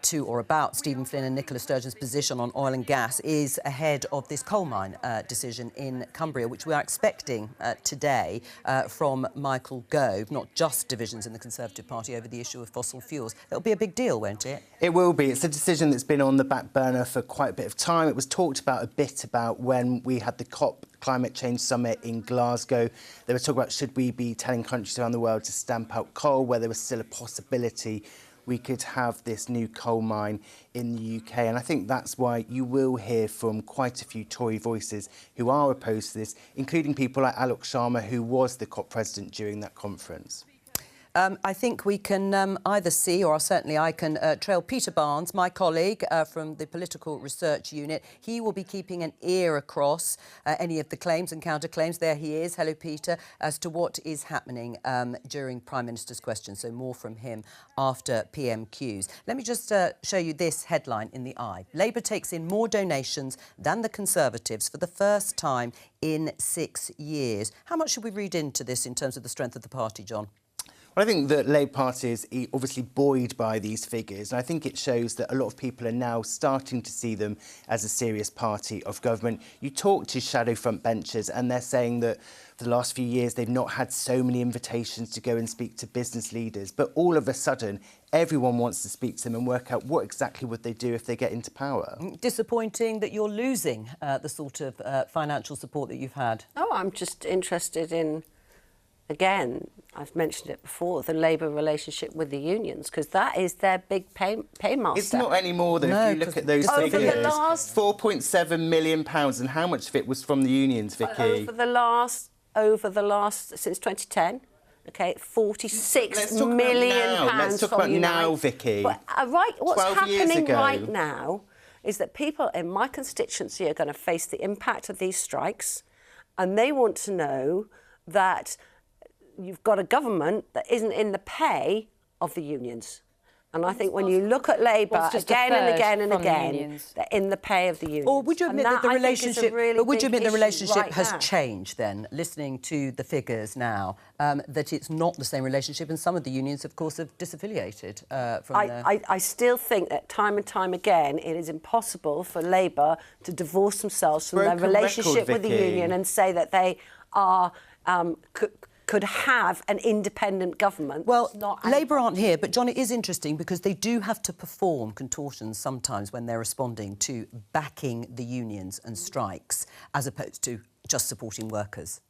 to or about Stephen Flynn and Nicola Sturgeon's position on oil and gas is ahead of this coal mine decision in Cumbria, which we are expecting today from Michael Gove, not just divisions in the Conservative Party over the issue of fossil fuels. It'll be a big deal, won't it? It will be. It's a decision that's been on the back burner for quite a bit of time. It was talked about a bit about when we had the COP Climate Change Summit in Glasgow. They were talking about should we be telling countries around the world to stamp out coal, where there was still a possibility we could have this new coal mine in the UK. And I think that's why you will hear from quite a few Tory voices who are opposed to this, including people like Alok Sharma, who was the COP president during that conference. I think we can either see, or certainly I can trail Peter Barnes, my colleague from the Political Research Unit. He will be keeping an ear across any of the claims and counterclaims. There he is. Hello, Peter. As to what is happening during Prime Minister's questions. So more from him after PMQs. Let me just show you this headline in the Eye. Labour takes in more donations than the Conservatives for the first time in 6 years. How much should we read into this in terms of the strength of the party, John? Well, I think the Labour Party is obviously buoyed by these figures, and I think it shows that a lot of people are now starting to see them as a serious party of government. You talk to shadow front benchers and they're saying that for the last few years they've not had so many invitations to go and speak to business leaders, but all of a sudden everyone wants to speak to them and work out what exactly would they do if they get into power. Disappointing that you're losing the sort of financial support that you've had. Oh, I'm just interested in, again, I've mentioned it before, the Labour relationship with the unions, because that is their big paymaster. It's not anymore, though, if you look at those figures. £4.7 million, and how much of it was from the unions, Vicky? Over the last, since 2010, OK, £46 million. Let's talk about now, Vicky. But, what's happening right now is that people in my constituency are going to face the impact of these strikes, and they want to know that you've got a government that isn't in the pay of the unions. And I think when you look at Labour again and again and again, they're in the pay of the unions. Or would you admit that the relationship, has changed then, listening to the figures now, that it's not the same relationship, and some of the unions, of course, have disaffiliated from I still think that time and time again it is impossible for Labour to divorce themselves from their relationship with the union and say that they are could have an independent government. Well, Labour aren't here, but, John, it is interesting because they do have to perform contortions sometimes when they're responding to backing the unions and strikes as opposed to just supporting workers.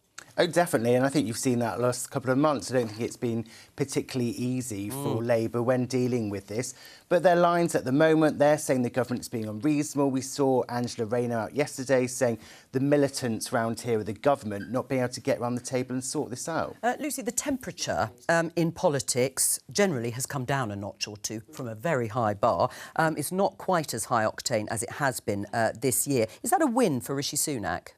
Oh, definitely, and I think you've seen that last couple of months. I don't think it's been particularly easy for Labour when dealing with this. But their lines at the moment, they're saying the government's being unreasonable. We saw Angela Rayner out yesterday saying the militants round here with the government not being able to get around the table and sort this out. Lucy, the temperature in politics generally has come down a notch or two from a very high bar. It's not quite as high octane as it has been this year. Is that a win for Rishi Sunak?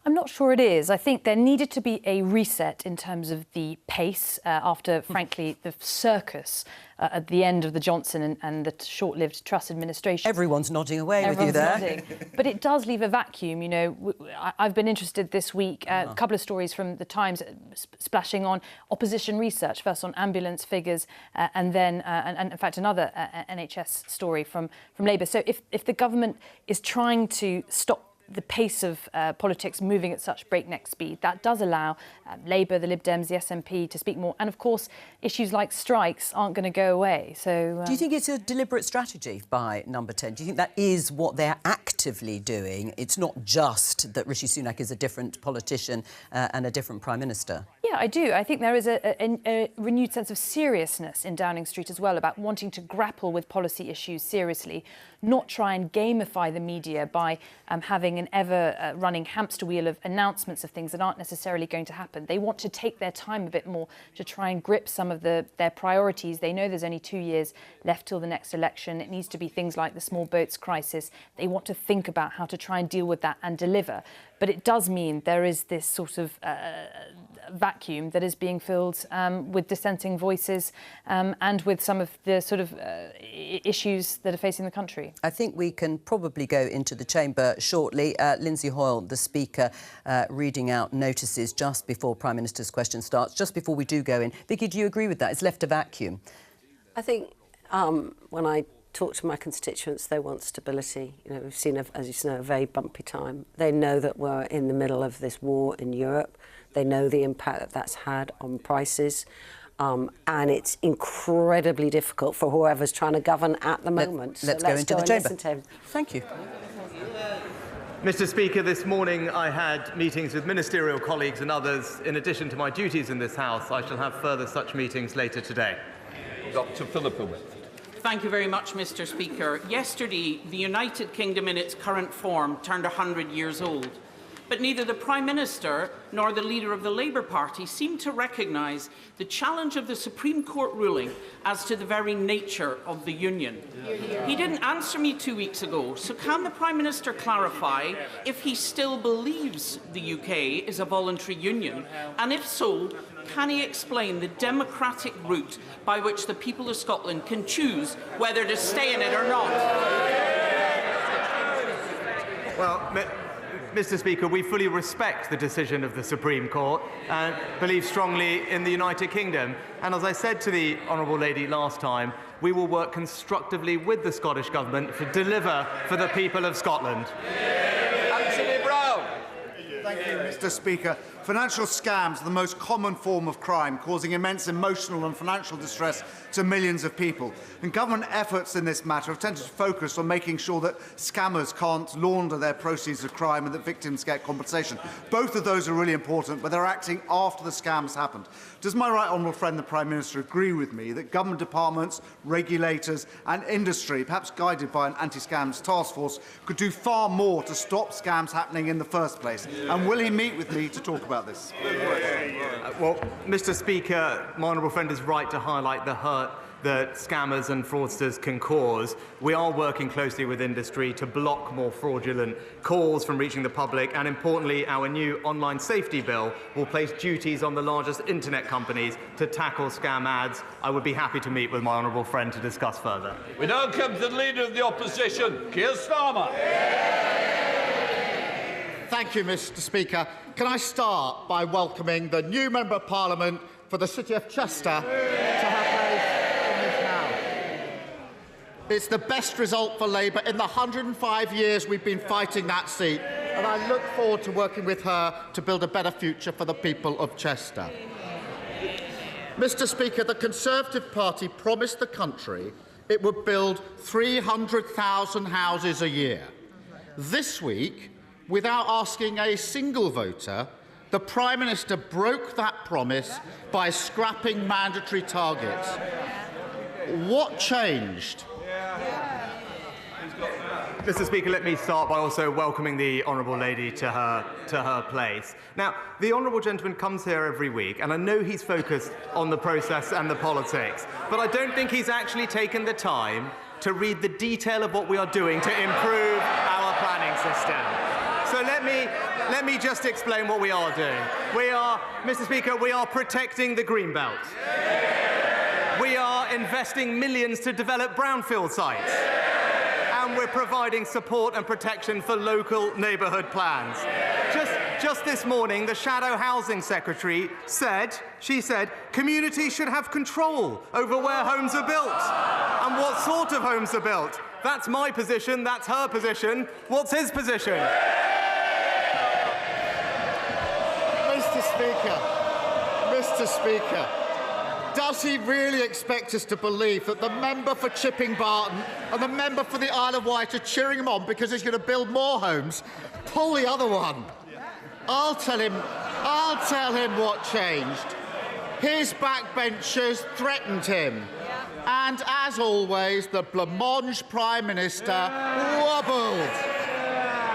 I'm not sure it is. I think there needed to be a reset in terms of the pace after, frankly, the circus at the end of the Johnson and the short-lived Truss administration. Everyone's nodding away with you there. Nodding. But it does leave a vacuum. You know, I've been interested this week, a couple of stories from the Times splashing on opposition research, first on ambulance figures and then, and in fact, another NHS story from Labour. So if the government is trying to stop the pace of politics moving at such breakneck speed, that does allow Labour, the Lib Dems, the SNP to speak more. And of course, issues like strikes aren't going to go away. So, do you think it's a deliberate strategy by Number 10? Do you think that is what they're actively doing? It's not just that Rishi Sunak is a different politician and a different Prime Minister? Yeah, I do. I think there is a renewed sense of seriousness in Downing Street as well about wanting to grapple with policy issues seriously, not try and gamify the media by having an ever-running hamster wheel of announcements of things that aren't necessarily going to happen. They want to take their time a bit more to try and grip some of their priorities. They know there's only 2 years left till the next election. It needs to be things like the small boats crisis. They want to think about how to try and deal with that and deliver. But it does mean there is this sort of vacuum that is being filled with dissenting voices and with some of the sort of issues that are facing the country. I think we can probably go into the chamber shortly. Lindsay Hoyle, the Speaker, reading out notices just before Prime Minister's question starts, just before we do go in. Vicki, do you agree with that? It's left a vacuum. I think when I talk to my constituents, they want stability. You know, we've seen, as you know, a very bumpy time. They know that we're in the middle of this war in Europe. They know the impact that that's had on prices. And it's incredibly difficult for whoever's trying to govern at the moment. Let's go into the chamber. Thank you. Mr. Speaker, this morning I had meetings with ministerial colleagues and others. In addition to my duties in this House, I shall have further such meetings later today. Dr. Philippa. Thank you very much, Mr. Speaker. Yesterday, the United Kingdom in its current form turned 100 years old. But neither the Prime Minister nor the leader of the Labour Party seem to recognise the challenge of the Supreme Court ruling as to the very nature of the union. He didn't answer me 2 weeks ago, so can the Prime Minister clarify if he still believes the UK is a voluntary union? And if so, can he explain the democratic route by which the people of Scotland can choose whether to stay in it or not? Well, Mr. Speaker, we fully respect the decision of the Supreme Court and believe strongly in the United Kingdom. And as I said to the Honourable Lady last time, we will work constructively with the Scottish Government to deliver for the people of Scotland. Anthony Brown. Thank you, Mr. Speaker. Financial scams are the most common form of crime, causing immense emotional and financial distress to millions of people. And government efforts in this matter have tended to focus on making sure that scammers can't launder their proceeds of crime and that victims get compensation. Both of those are really important, but they're acting after the scams happened. Does my right honourable friend, the Prime Minister, agree with me that government departments, regulators and industry, perhaps guided by an anti-scams task force, could do far more to stop scams happening in the first place? And will he meet with me to talk about this? Well, Mr. Speaker, my honourable friend is right to highlight the hurt that scammers and fraudsters can cause. We are working closely with industry to block more fraudulent calls from reaching the public, and importantly, our new online safety bill will place duties on the largest internet companies to tackle scam ads. I would be happy to meet with my honourable friend to discuss further. We now come to the Leader of the Opposition, Keir Starmer. Thank you, Mr. Speaker. Can I start by welcoming the new Member of Parliament for the City of Chester to her place in this House. It's the best result for Labour in the 105 years we've been fighting that seat, and I look forward to working with her to build a better future for the people of Chester. Mr. Speaker, the Conservative Party promised the country it would build 300,000 houses a year. This week, without asking a single voter, The Prime Minister broke that promise by scrapping mandatory targets. What changed? Mr. Speaker, let me start by also welcoming the Honourable Lady to her place. Now, the Honourable Gentleman comes here every week, and I know he's focused on the process and the politics, but I don't think he's actually taken the time to read the detail of what we are doing to improve our planning system. So let me just explain what we are doing. Mr. Speaker, we are protecting the Greenbelt. We are investing millions to develop brownfield sites. And we're providing support and protection for local neighbourhood plans. Just this morning, the Shadow Housing Secretary said, communities should have control over where homes are built and what sort of homes are built. That's my position, that's her position. What's his position? Mr. Speaker, does he really expect us to believe that the member for Chipping Barton and the member for the Isle of Wight are cheering him on because he's going to build more homes? Pull the other one. I'll tell him what changed. His backbenchers threatened him. And as always, the blancmange Prime Minister wobbled.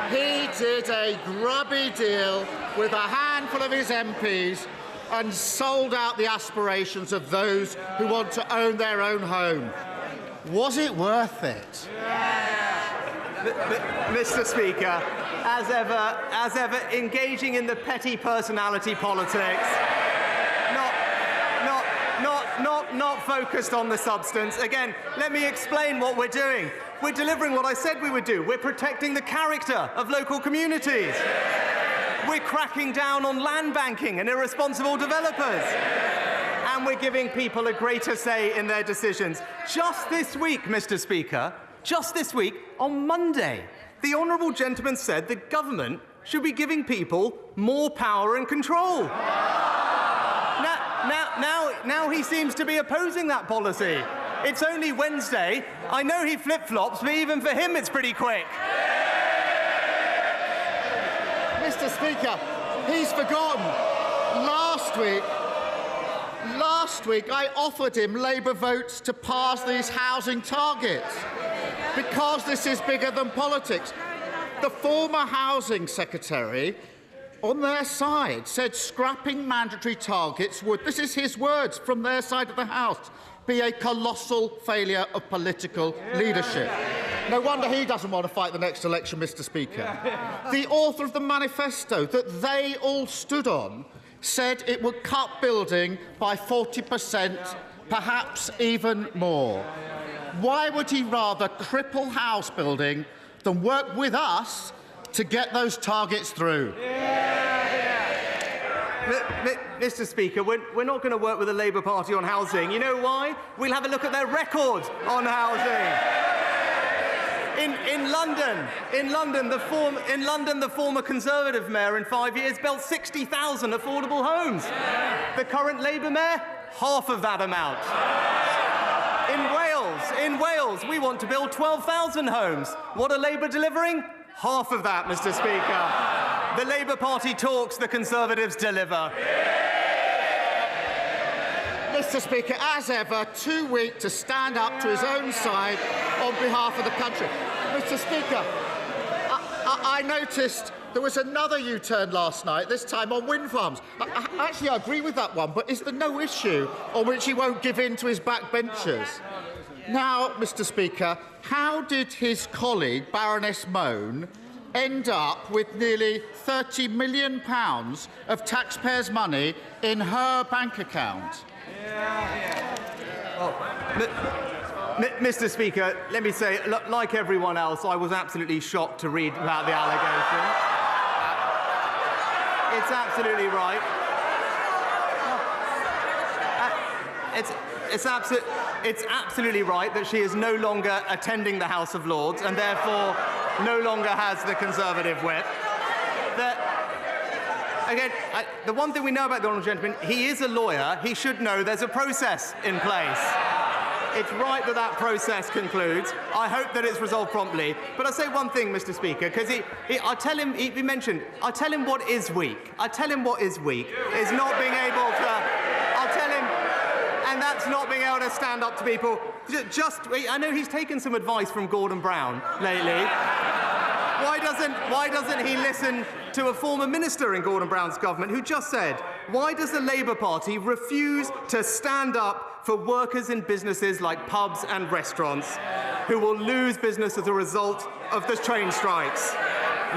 He did a grubby deal with a handful of his MPs and sold out the aspirations of those who want to own their own home. Was it worth it? Mr. Speaker, as ever, engaging in the petty personality politics, not focused on the substance. Again, let me explain what we're doing. We're delivering what I said we would do. We're protecting the character of local communities. We're cracking down on land banking and irresponsible developers. And we're giving people a greater say in their decisions. Just this week, Mr. Speaker, on Monday, the Honourable Gentleman said the government should be giving people more power and control. Now he seems to be opposing that policy. It's only Wednesday. I know he flip-flops, but even for him it's pretty quick. Mr. Speaker, he's forgotten. Last week I offered him Labour votes to pass these housing targets because this is bigger than politics. The former Housing Secretary on their side said scrapping mandatory targets would, this is his words from their side of the House, be a colossal failure of political leadership. No wonder he doesn't want to fight the next election, Mr. Speaker. The author of the manifesto that they all stood on said it would cut building by 40%, perhaps even more. Why would he rather cripple house building than work with us to get those targets through? Mr. Speaker, we're not going to work with the Labour Party on housing. You know why? We'll have a look at their record on housing. In London, the former Conservative mayor in 5 years built 60,000 affordable homes. The current Labour mayor, half of that amount. In Wales, we want to build 12,000 homes. What are Labour delivering? Half of that, Mr. Speaker. The Labour Party talks, the Conservatives deliver. Mr. Speaker, as ever, too weak to stand up to his own side on behalf of the country. Mr. Speaker, I noticed there was another U-turn last night, this time on wind farms. Actually, I agree with that one, but is there no issue on which he won't give in to his backbenchers? Now, Mr. Speaker, how did his colleague, Baroness Mone, end up with nearly £30 million of taxpayers' money in her bank account? Mr. Speaker, let me say, like everyone else, I was absolutely shocked to read about the allegation. It's absolutely right. It's absolutely right that she is no longer attending the House of Lords and therefore no longer has the Conservative whip. Again, the one thing we know about the Honourable Gentleman, he is a lawyer. He should know there's a process in place. It's right that that process concludes. I hope that it's resolved promptly. But I'll say one thing, Mr. Speaker, because I tell him, he mentioned, I tell him what is weak. I tell him what is weak is not being able to, I'll tell him, and that's not being able to stand up to people. I know he's taken some advice from Gordon Brown lately. Why doesn't he listen to a former minister in Gordon Brown's government who just said, why does the Labour Party refuse to stand up for workers in businesses like pubs and restaurants who will lose business as a result of the train strikes?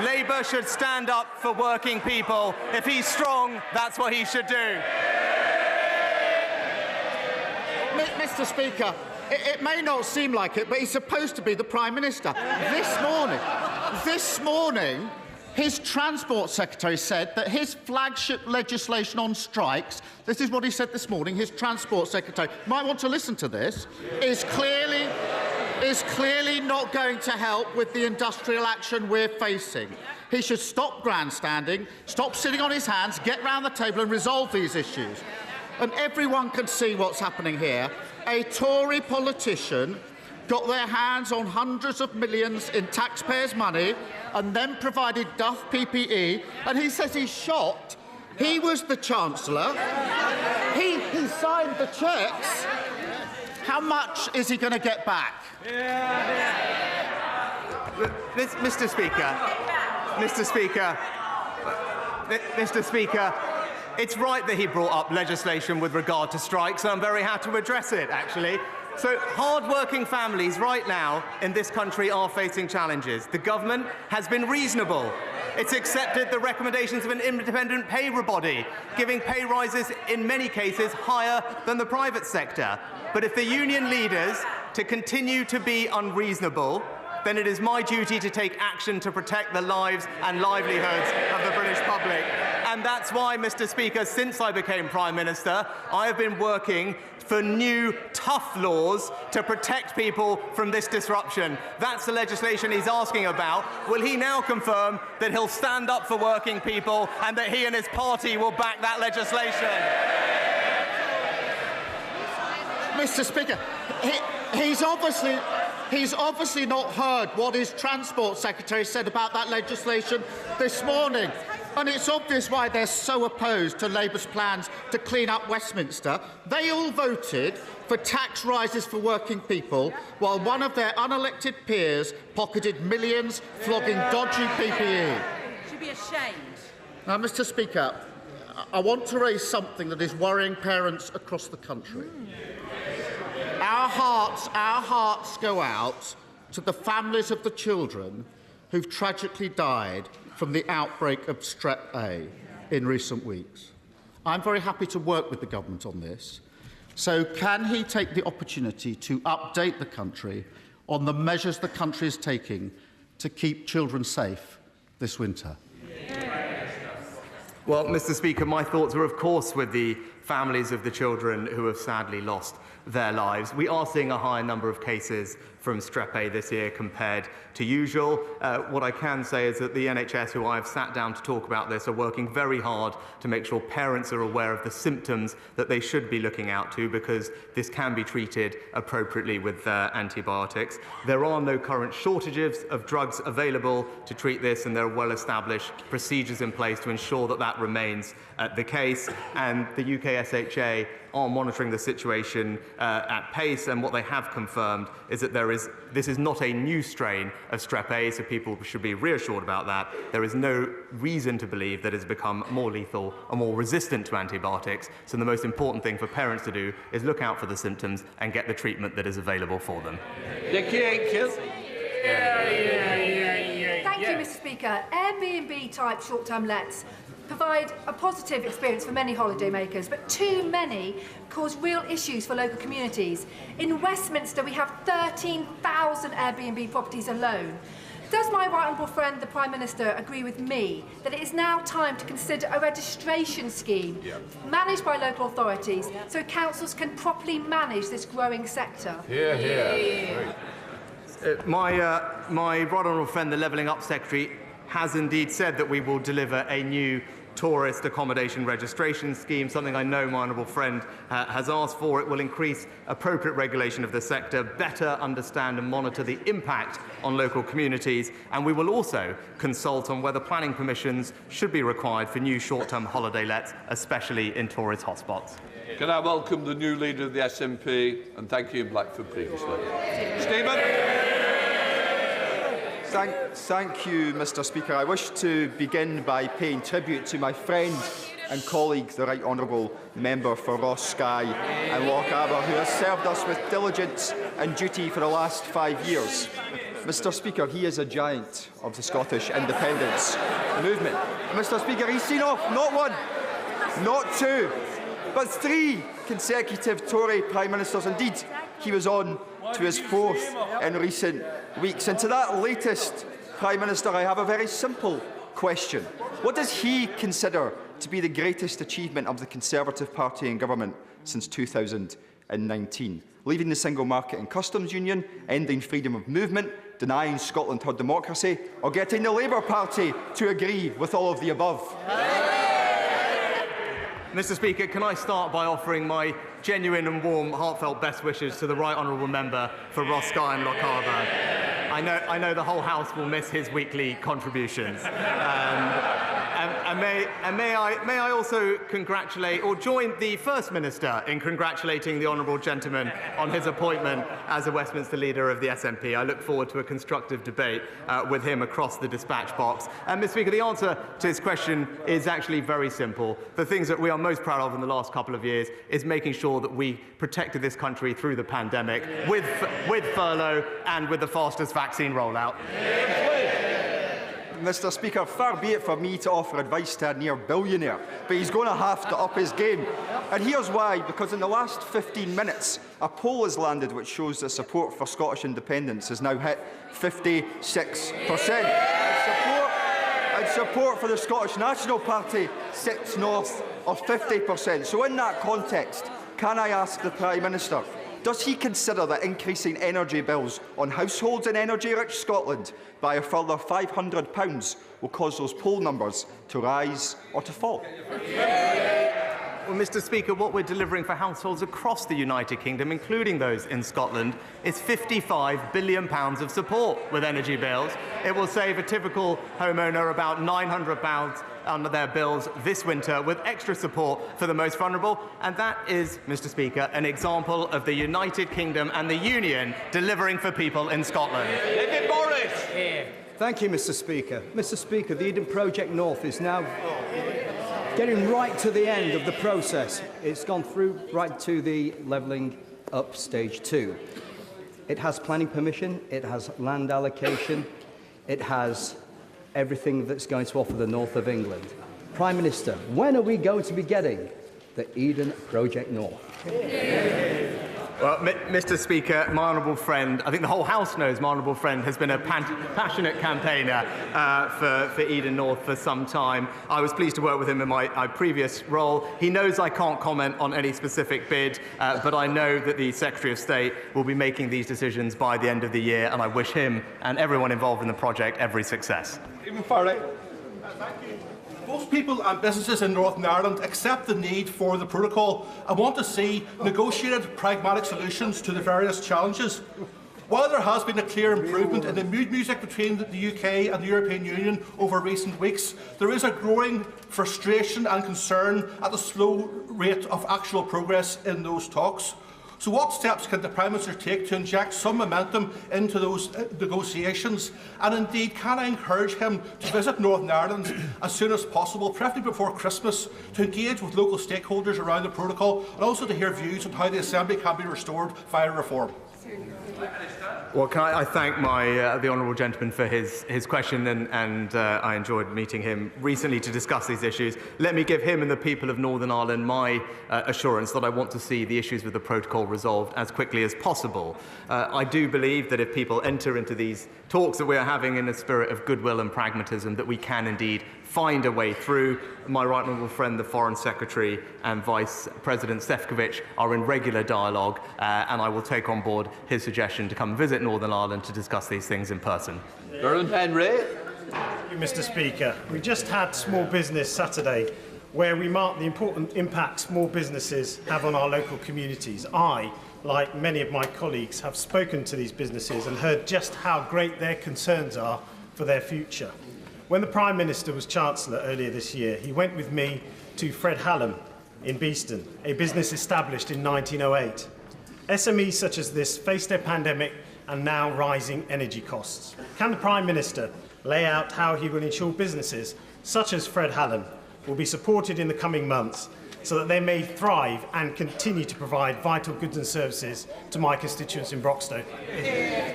Labour should stand up for working people. If he's strong, that's what he should do. Mr. Speaker, it may not seem like it, but he's supposed to be the Prime Minister. This morning, his Transport Secretary said that his flagship legislation on strikes, this is what he said this morning, his Transport Secretary, might want to listen to this, is clearly not going to help with the industrial action we're facing. He should stop grandstanding, stop sitting on his hands, get round the table and resolve these issues. And everyone can see what's happening here. A Tory politician got their hands on hundreds of millions in taxpayers' money and then provided Duff PPE, and he says he's shocked. He was the Chancellor. He signed the cheques. How much is he going to get back? Mr. Speaker, it's right that he brought up legislation with regard to strikes, and I'm very happy to address it, actually. So, hard-working families right now in this country are facing challenges. The government has been reasonable. It's accepted the recommendations of an independent pay body, giving pay rises in many cases higher than the private sector. But if the union leaders to continue to be unreasonable, then it is my duty to take action to protect the lives and livelihoods of the British public. And that's why, Mr. Speaker, since I became Prime Minister, I have been working for new, tough laws to protect people from this disruption. That's the legislation he's asking about. Will he now confirm that he'll stand up for working people and that he and his party will back that legislation? Mr. Speaker, he's obviously not heard what his Transport Secretary said about that legislation this morning. And it's obvious why they're so opposed to Labour's plans to clean up Westminster. They all voted for tax rises for working people, while one of their unelected peers pocketed millions flogging dodgy PPE. Should be ashamed. Now, Mr. Speaker, I want to raise something that is worrying parents across the country. Our hearts go out to the families of the children who've tragically died from the outbreak of Strep A in recent weeks. I'm very happy to work with the government on this. So can he take the opportunity to update the country on the measures the country is taking to keep children safe this winter? Well, Mr. Speaker, my thoughts are, of course, with the families of the children who have sadly lost their lives. We are seeing a higher number of cases from Strep A this year compared to usual. What I can say is that the NHS, who I have sat down to talk about this, are working very hard to make sure parents are aware of the symptoms that they should be looking out to, because this can be treated appropriately with antibiotics. There are no current shortages of drugs available to treat this, and there are well-established procedures in place to ensure that that remains the case. And the UK SHA are monitoring the situation at pace, and what they have confirmed is that this is not a new strain of Strep A, so people should be reassured about that. There is no reason to believe that it's become more lethal or more resistant to antibiotics, so the most important thing for parents to do is look out for the symptoms and get the treatment that is available for them. Thank you, Mr. Speaker. Airbnb-type short-term lets provide a positive experience for many holidaymakers, but too many cause real issues for local communities. In Westminster, we have 13,000 Airbnb properties alone. Does my right honourable friend, the Prime Minister, agree with me that it is now time to consider a registration scheme managed by local authorities so councils can properly manage this growing sector? My right honourable friend, the Levelling Up Secretary, has indeed said that we will deliver a new tourist accommodation registration scheme, something I know my honourable friend has asked for. It will increase appropriate regulation of the sector, better understand and monitor the impact on local communities, and we will also consult on whether planning permissions should be required for new short-term holiday lets, especially in tourist hotspots. Can I welcome the new leader of the SNP and thank you in Blackford previously. Stephen. Thank you, Mr Speaker. I wish to begin by paying tribute to my friend and colleague, the Right Honourable Member for Ross Skye and Lochaber, who has served us with diligence and duty for the last 5 years. Mr Speaker, he is a giant of the Scottish independence movement. Mr Speaker, he's seen off not one, not two, but 3 consecutive Tory Prime Ministers. Indeed, he was on to his 4th in recent weeks. And to that latest Prime Minister, I have a very simple question. What does he consider to be the greatest achievement of the Conservative Party in government since 2019? Leaving the single market and customs union, ending freedom of movement, denying Scotland her democracy, or getting the Labour Party to agree with all of the above? Mr Speaker, can I start by offering my genuine and warm, heartfelt best wishes to the Right Honourable Member for Ross Skye and Lochaber. I know the whole House will miss his weekly contributions. And may I also congratulate or join the First Minister in congratulating the honourable gentleman on his appointment as the Westminster leader of the SNP. I look forward to a constructive debate with him across the dispatch box. And Mr Speaker, the answer to his question is actually very simple. The things that we are most proud of in the last couple of years is making sure that we protected this country through the pandemic with furlough and with the fastest vaccine rollout. Mr Speaker, far be it for me to offer advice to a near billionaire, but he's going to have to up his game. And here's why, because in the last 15 minutes, a poll has landed which shows that support for Scottish independence has now hit 56%. And support for the Scottish National Party sits north of 50%. So in that context, can I ask the Prime Minister, does he consider that increasing energy bills on households in energy-rich Scotland by a further £500 will cause those poll numbers to rise or to fall? Well, Mr Speaker, what we're delivering for households across the United Kingdom, including those in Scotland, is £55 billion of support with energy bills. It will save a typical homeowner about £900 under their bills this winter, with extra support for the most vulnerable. And that is, Mr Speaker, an example of the United Kingdom and the Union delivering for people in Scotland. David Morris. Thank you, Mr Speaker. Mr Speaker, the Eden Project North is now getting right to the end of the process. It's gone through right to the levelling up stage 2. It has planning permission, it has land allocation, it has everything that's going to offer the north of England. Prime Minister, when are we going to be getting the Eden Project North? Well, Mr Speaker, my honourable friend, I think the whole House knows my honourable friend has been a passionate campaigner for Eden North for some time. I was pleased to work with him in my previous role. He knows I can't comment on any specific bid, but I know that the Secretary of State will be making these decisions by the end of the year, and I wish him and everyone involved in the project every success. Stephen Farley. Most people and businesses in Northern Ireland accept the need for the protocol and want to see negotiated, pragmatic solutions to the various challenges. While there has been a clear improvement in the mood music between the UK and the European Union over recent weeks, there is a growing frustration and concern at the slow rate of actual progress in those talks. So what steps can the Prime Minister take to inject some momentum into those negotiations? And indeed, can I encourage him to visit Northern Ireland as soon as possible, preferably before Christmas, to engage with local stakeholders around the protocol and also to hear views on how the Assembly can be restored via reform? Well, can I thank the honourable gentleman for his question, and I enjoyed meeting him recently to discuss these issues. Let me give him and the people of Northern Ireland my assurance that I want to see the issues with the protocol resolved as quickly as possible. I do believe that if people enter into these talks that we are having in a spirit of goodwill and pragmatism, that we can indeed find a way through. My right honourable friend, the Foreign Secretary and Vice President Sefcovic, are in regular dialogue, and I will take on board his suggestion to come visit Northern Ireland to discuss these things in person. Durham Henry. Thank you, Mr. Speaker. We just had Small Business Saturday, where we marked the important impact small businesses have on our local communities. I, like many of my colleagues, have spoken to these businesses and heard just how great their concerns are for their future. When the Prime Minister was Chancellor earlier this year, he went with me to Fred Hallam in Beeston, a business established in 1908. SMEs such as this face their pandemic and now rising energy costs. Can the Prime Minister lay out how he will ensure businesses such as Fred Hallam will be supported in the coming months so that they may thrive and continue to provide vital goods and services to my constituents in Broxton?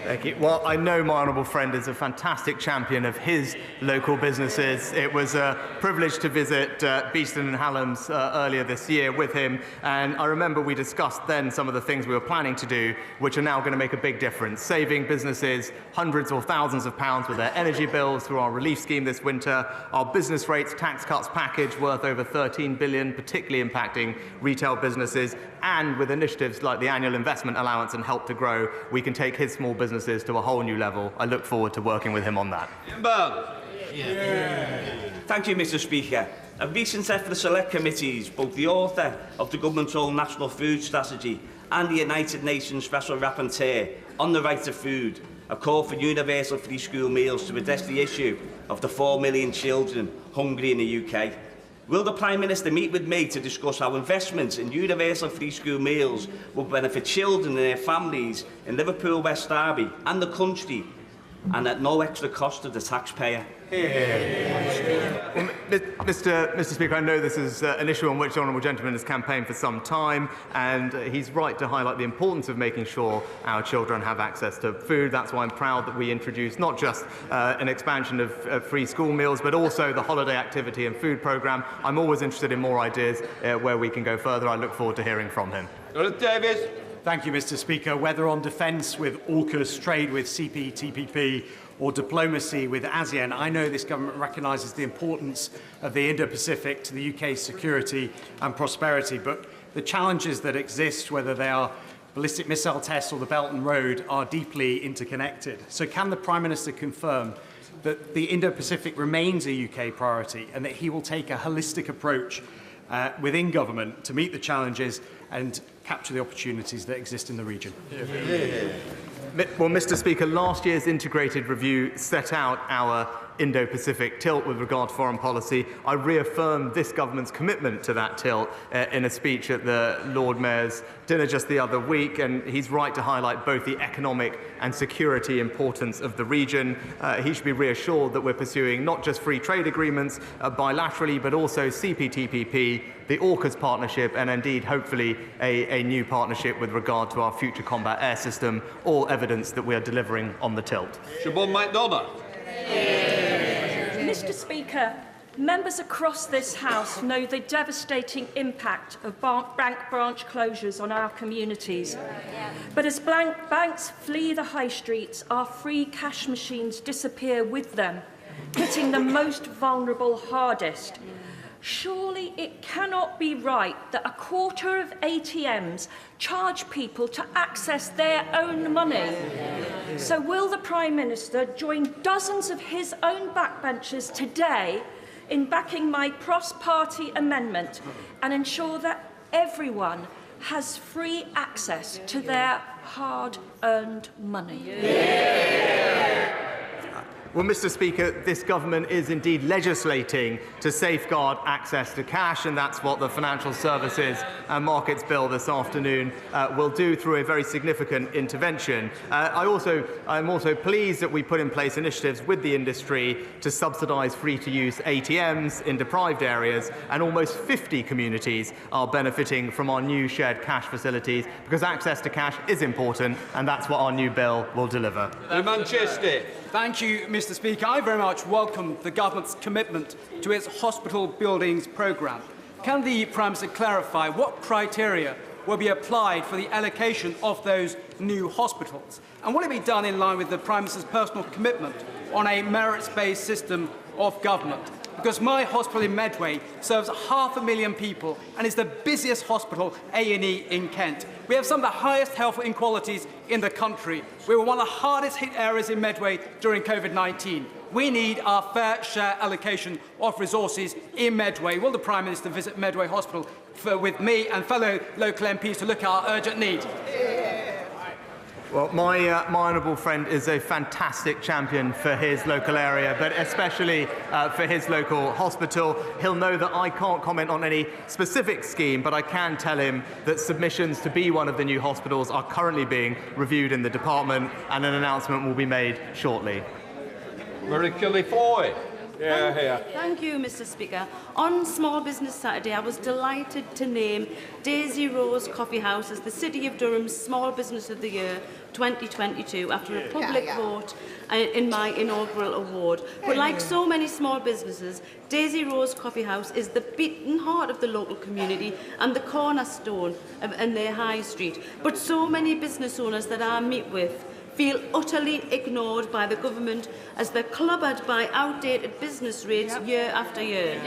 Thank you. Well, I know my honourable friend is a fantastic champion of his local businesses. It was a privilege to visit Beeston and Hallam's earlier this year with him, and I remember we discussed then some of the things we were planning to do, which are now going to make a big difference, saving businesses hundreds or thousands of pounds with their energy bills through our relief scheme this winter, our business rates tax cuts package worth over £13 billion, particularly impacting retail businesses, and with initiatives like the annual investment allowance and help to grow, we can take his small businesses to a whole new level. I look forward to working with him on that. Thank you, Mr. Speaker. A recent effort of select committees, both the author of the government's own National Food Strategy and the United Nations Special Rapporteur on the right to food, a call for universal free school meals to address the issue of the 4 million children hungry in the UK. Will the Prime Minister meet with me to discuss how investments in universal free school meals will benefit children and their families in Liverpool, West Derby and the country, and at no extra cost to the taxpayer? Well, Mr. Speaker, I know this is an issue on which the honourable gentleman has campaigned for some time, and he's right to highlight the importance of making sure our children have access to food. That's why I'm proud that we introduced not just an expansion of free school meals, but also the holiday activity and food programme. I'm always interested in more ideas where we can go further. I look forward to hearing from him. Davis. Thank you, Mr. Speaker. Whether on defence with AUKUS, trade with CPTPP, or diplomacy with ASEAN, I know this government recognises the importance of the Indo-Pacific to the UK's security and prosperity, but the challenges that exist, whether they are ballistic missile tests or the Belt and Road, are deeply interconnected. So can the Prime Minister confirm that the Indo-Pacific remains a UK priority and that he will take a holistic approach within government to meet the challenges and capture the opportunities that exist in the region? Well, Mr. Speaker, last year's integrated review set out our Indo-Pacific tilt with regard to foreign policy. I reaffirmed this government's commitment to that tilt in a speech at the Lord Mayor's dinner just the other week, and he's right to highlight both the economic and security importance of the region. He should be reassured that we're pursuing not just free trade agreements bilaterally, but also CPTPP, the AUKUS partnership, and indeed, hopefully, a new partnership with regard to our future combat air system, all evidence that we are delivering on the tilt. Siobhan MacDonald. Mr. Speaker, members across this House know the devastating impact of bank branch closures on our communities. But as banks flee the high streets, our free cash machines disappear with them, hitting the most vulnerable hardest. Surely it cannot be right that a quarter of ATMs charge people to access their own money. So will the Prime Minister join dozens of his own backbenchers today in backing my cross-party amendment and ensure that everyone has free access to their hard-earned money? Well, Mr. Speaker, this government is indeed legislating to safeguard access to cash, and that's what the Financial Services and Markets Bill this afternoon will do through a very significant intervention. I'm also pleased that we put in place initiatives with the industry to subsidise free-to-use ATMs in deprived areas, and almost 50 communities are benefiting from our new shared cash facilities, because access to cash is important, and that's what our new bill will deliver. Manchester. Thank you, Mr. Speaker. I very much welcome the government's commitment to its hospital buildings programme. Can the Prime Minister clarify what criteria will be applied for the allocation of those new hospitals? And will it be done in line with the Prime Minister's personal commitment on a merits-based system of government? Because my hospital in Medway serves 500,000 people and is the busiest hospital A&E in Kent. We have some of the highest health inequalities in the country. We were one of the hardest hit areas in Medway during COVID-19. We need our fair share allocation of resources in Medway. Will the Prime Minister visit Medway Hospital with me and fellow local MPs to look at our urgent need? Well, my honourable friend is a fantastic champion for his local area, but especially for his local hospital. He'll know that I can't comment on any specific scheme, but I can tell him that submissions to be one of the new hospitals are currently being reviewed in the department, and an announcement will be made shortly. Murray Killifoy. Yeah. Thank you, Mr. Speaker. On Small Business Saturday, I was delighted to name Daisy Rose Coffee House as the City of Durham's Small Business of the Year 2022 after a public vote in my inaugural award. But like so many small businesses, Daisy Rose Coffee House is the beating heart of the local community and the cornerstone in their high street. But so many business owners that I meet with feel utterly ignored by the government as they're clobbered by outdated business rates year after year.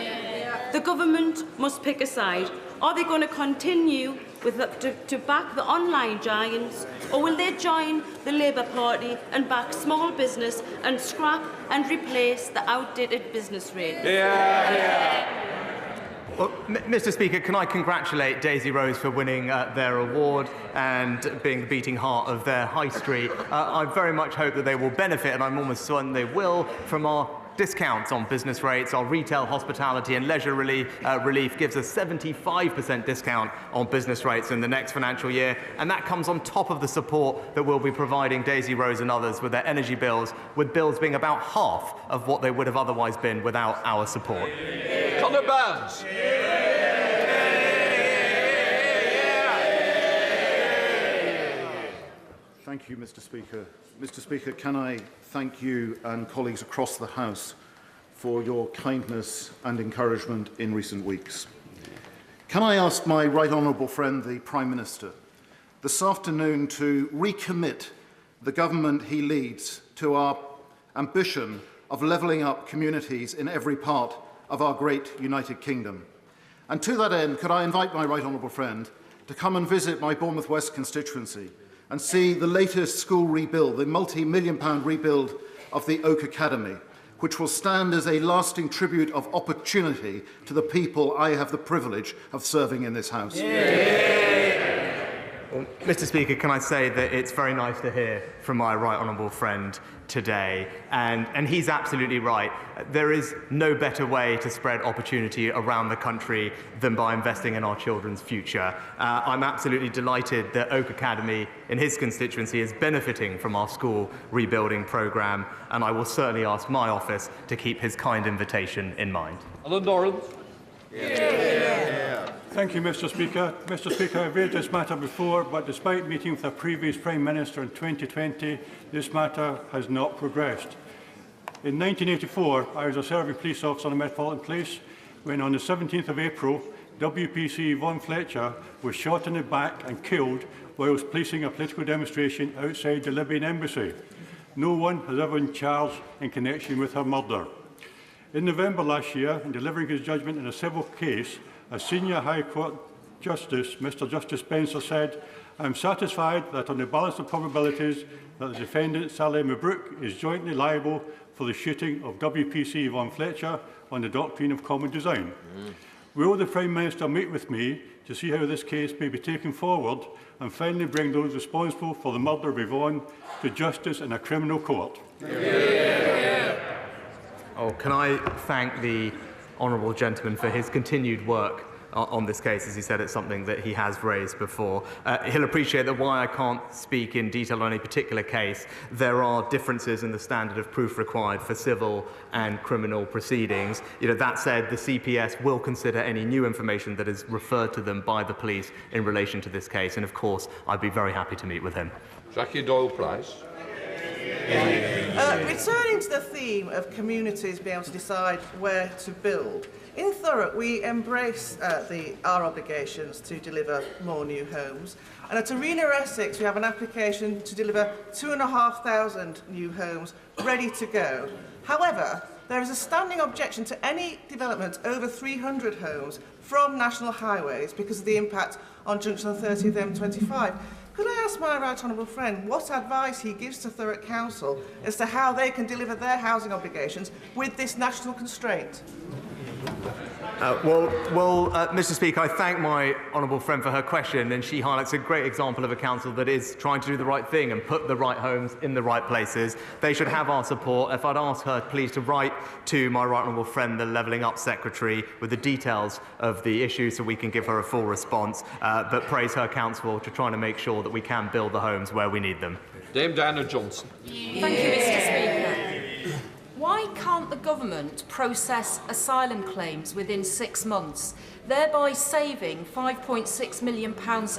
The government must pick a side. Are they going to continue to back the online giants, or will they join the Labour Party and back small business and scrap and replace the outdated business rates? Well, Mr. Speaker, can I congratulate Daisy Rose for winning their award and being the beating heart of their high street. I very much hope that they will benefit, and I'm almost certain they will, from our discounts on business rates. Our retail, hospitality and leisure relief gives a 75% discount on business rates in the next financial year, and that comes on top of the support that we'll be providing Daisy Rose and others with their energy bills, with bills being about half of what they would have otherwise been without our support. Conor Barnes. Thank you, Mr. Speaker. Mr. Speaker, can I thank you and colleagues across the House for your kindness and encouragement in recent weeks. Can I ask my right honourable friend, the Prime Minister, this afternoon to recommit the government he leads to our ambition of levelling up communities in every part of our great United Kingdom? And to that end, could I invite my right honourable friend to come and visit my Bournemouth West constituency and see the latest school rebuild, the multi-million-pound rebuild of the Oak Academy, which will stand as a lasting tribute of opportunity to the people I have the privilege of serving in this House. Well, Mr. Speaker, can I say that it's very nice to hear from my right honourable friend today, and he's absolutely right. There is no better way to spread opportunity around the country than by investing in our children's future. I'm absolutely delighted that Oak Academy in his constituency is benefiting from our school rebuilding programme, and I will certainly ask my office to keep his kind invitation in mind. Alan Doran. Thank you, Mr. Speaker. Mr. Speaker, I've raised this matter before, but despite meeting with a previous Prime Minister in 2020, this matter has not progressed. In 1984, I was a serving police officer on the Metropolitan Police when, on the 17th of April, WPC Yvonne Fletcher was shot in the back and killed whilst policing a political demonstration outside the Libyan embassy. No one has ever been charged in connection with her murder. In November last year, in delivering his judgment in a civil case, a senior High Court Justice, Mr. Justice Spencer, said, "I am satisfied that on the balance of probabilities that the defendant, Saleh Mabrouk, is jointly liable for the shooting of WPC Yvonne Fletcher on the doctrine of common design." Will the Prime Minister meet with me to see how this case may be taken forward and finally bring those responsible for the murder of Yvonne to justice in a criminal court? Oh, can I thank the honourable gentleman for his continued work on this case. As he said, it's something that he has raised before. He'll appreciate that while I can't speak in detail on any particular case, there are differences in the standard of proof required for civil and criminal proceedings. That said, the CPS will consider any new information that is referred to them by the police in relation to this case, and of course, I'd be very happy to meet with him. Jackie Doyle-Price. Returning to the theme of communities being able to decide where to build, in Thurrock we embrace our obligations to deliver more new homes, and at Arena Essex we have an application to deliver 2,500 new homes ready to go. However, there is a standing objection to any development over 300 homes from National Highways because of the impact on junction 30 of the M25. Could I ask my right honourable friend what advice he gives to Thurrock Council as to how they can deliver their housing obligations with this national constraint? Mr. Speaker, I thank my honourable friend for her question, and she highlights a great example of a council that is trying to do the right thing and put the right homes in the right places. They should have our support. If I'd ask her, please, to write to my right honourable friend, the Levelling Up Secretary, with the details of the issue so we can give her a full response, but praise her council to trying to make sure that we can build the homes where we need them. Dame Diana Johnson. Thank you, Mr. Speaker. Why can't the government process asylum claims within 6 months, thereby saving £5.6 million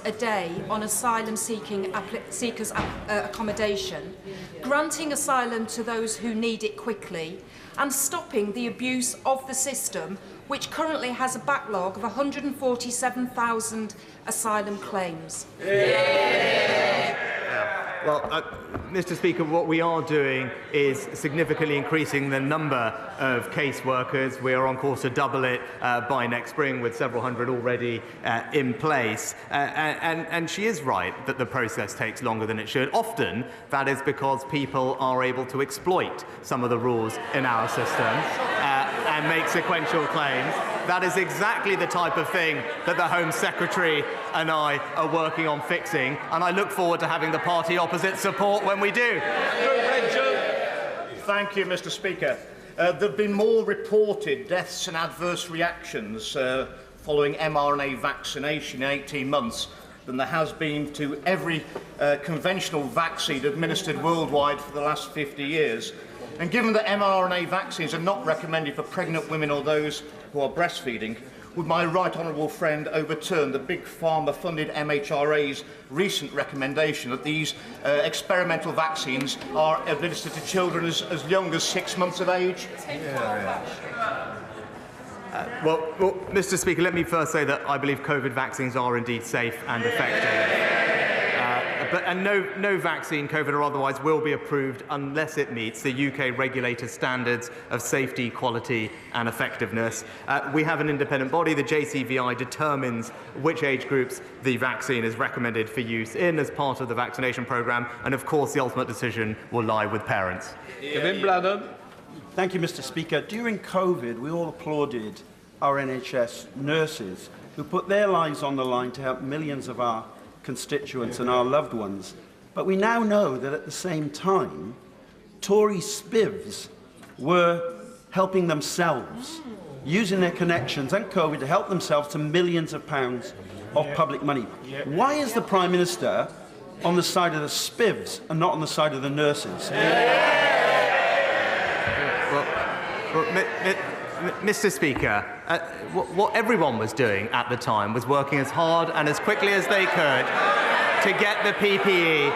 a day on asylum seekers' accommodation, granting asylum to those who need it quickly, and stopping the abuse of the system, which currently has a backlog of 147,000 asylum claims? Mr. Speaker, what we are doing is significantly increasing the number of caseworkers. We are on course to double it by next spring, with several hundred already in place. And she is right that the process takes longer than it should. Often, that is because people are able to exploit some of the rules in our system and make sequential claims. That is exactly the type of thing that the Home Secretary and I are working on fixing, and I look forward to having the party opposite support when we do. Thank you, Mr. Speaker. There have been more reported deaths and adverse reactions following mRNA vaccination in 18 months than there has been to every conventional vaccine administered worldwide for the last 50 years. And given that mRNA vaccines are not recommended for pregnant women or those who are breastfeeding, would my right honourable friend overturn the Big Pharma-funded MHRA's recent recommendation that these experimental vaccines are administered to children as young as 6 months of age? Mr. Speaker, let me first say that I believe COVID vaccines are indeed safe and effective. And no vaccine, COVID or otherwise, will be approved unless it meets the UK regulator standards of safety, quality and effectiveness. We have an independent body. The JCVI determines which age groups the vaccine is recommended for use in as part of the vaccination programme, and of course the ultimate decision will lie with parents. Thank you, Mr. Speaker. During COVID, we all applauded our NHS nurses who put their lives on the line to help millions of our constituents and our loved ones. But we now know that at the same time, Tory spivs were helping themselves, using their connections and COVID to help themselves to millions of pounds of public money. Why is the Prime Minister on the side of the spivs and not on the side of the nurses? Mr. Speaker, what everyone was doing at the time was working as hard and as quickly as they could to get the PPE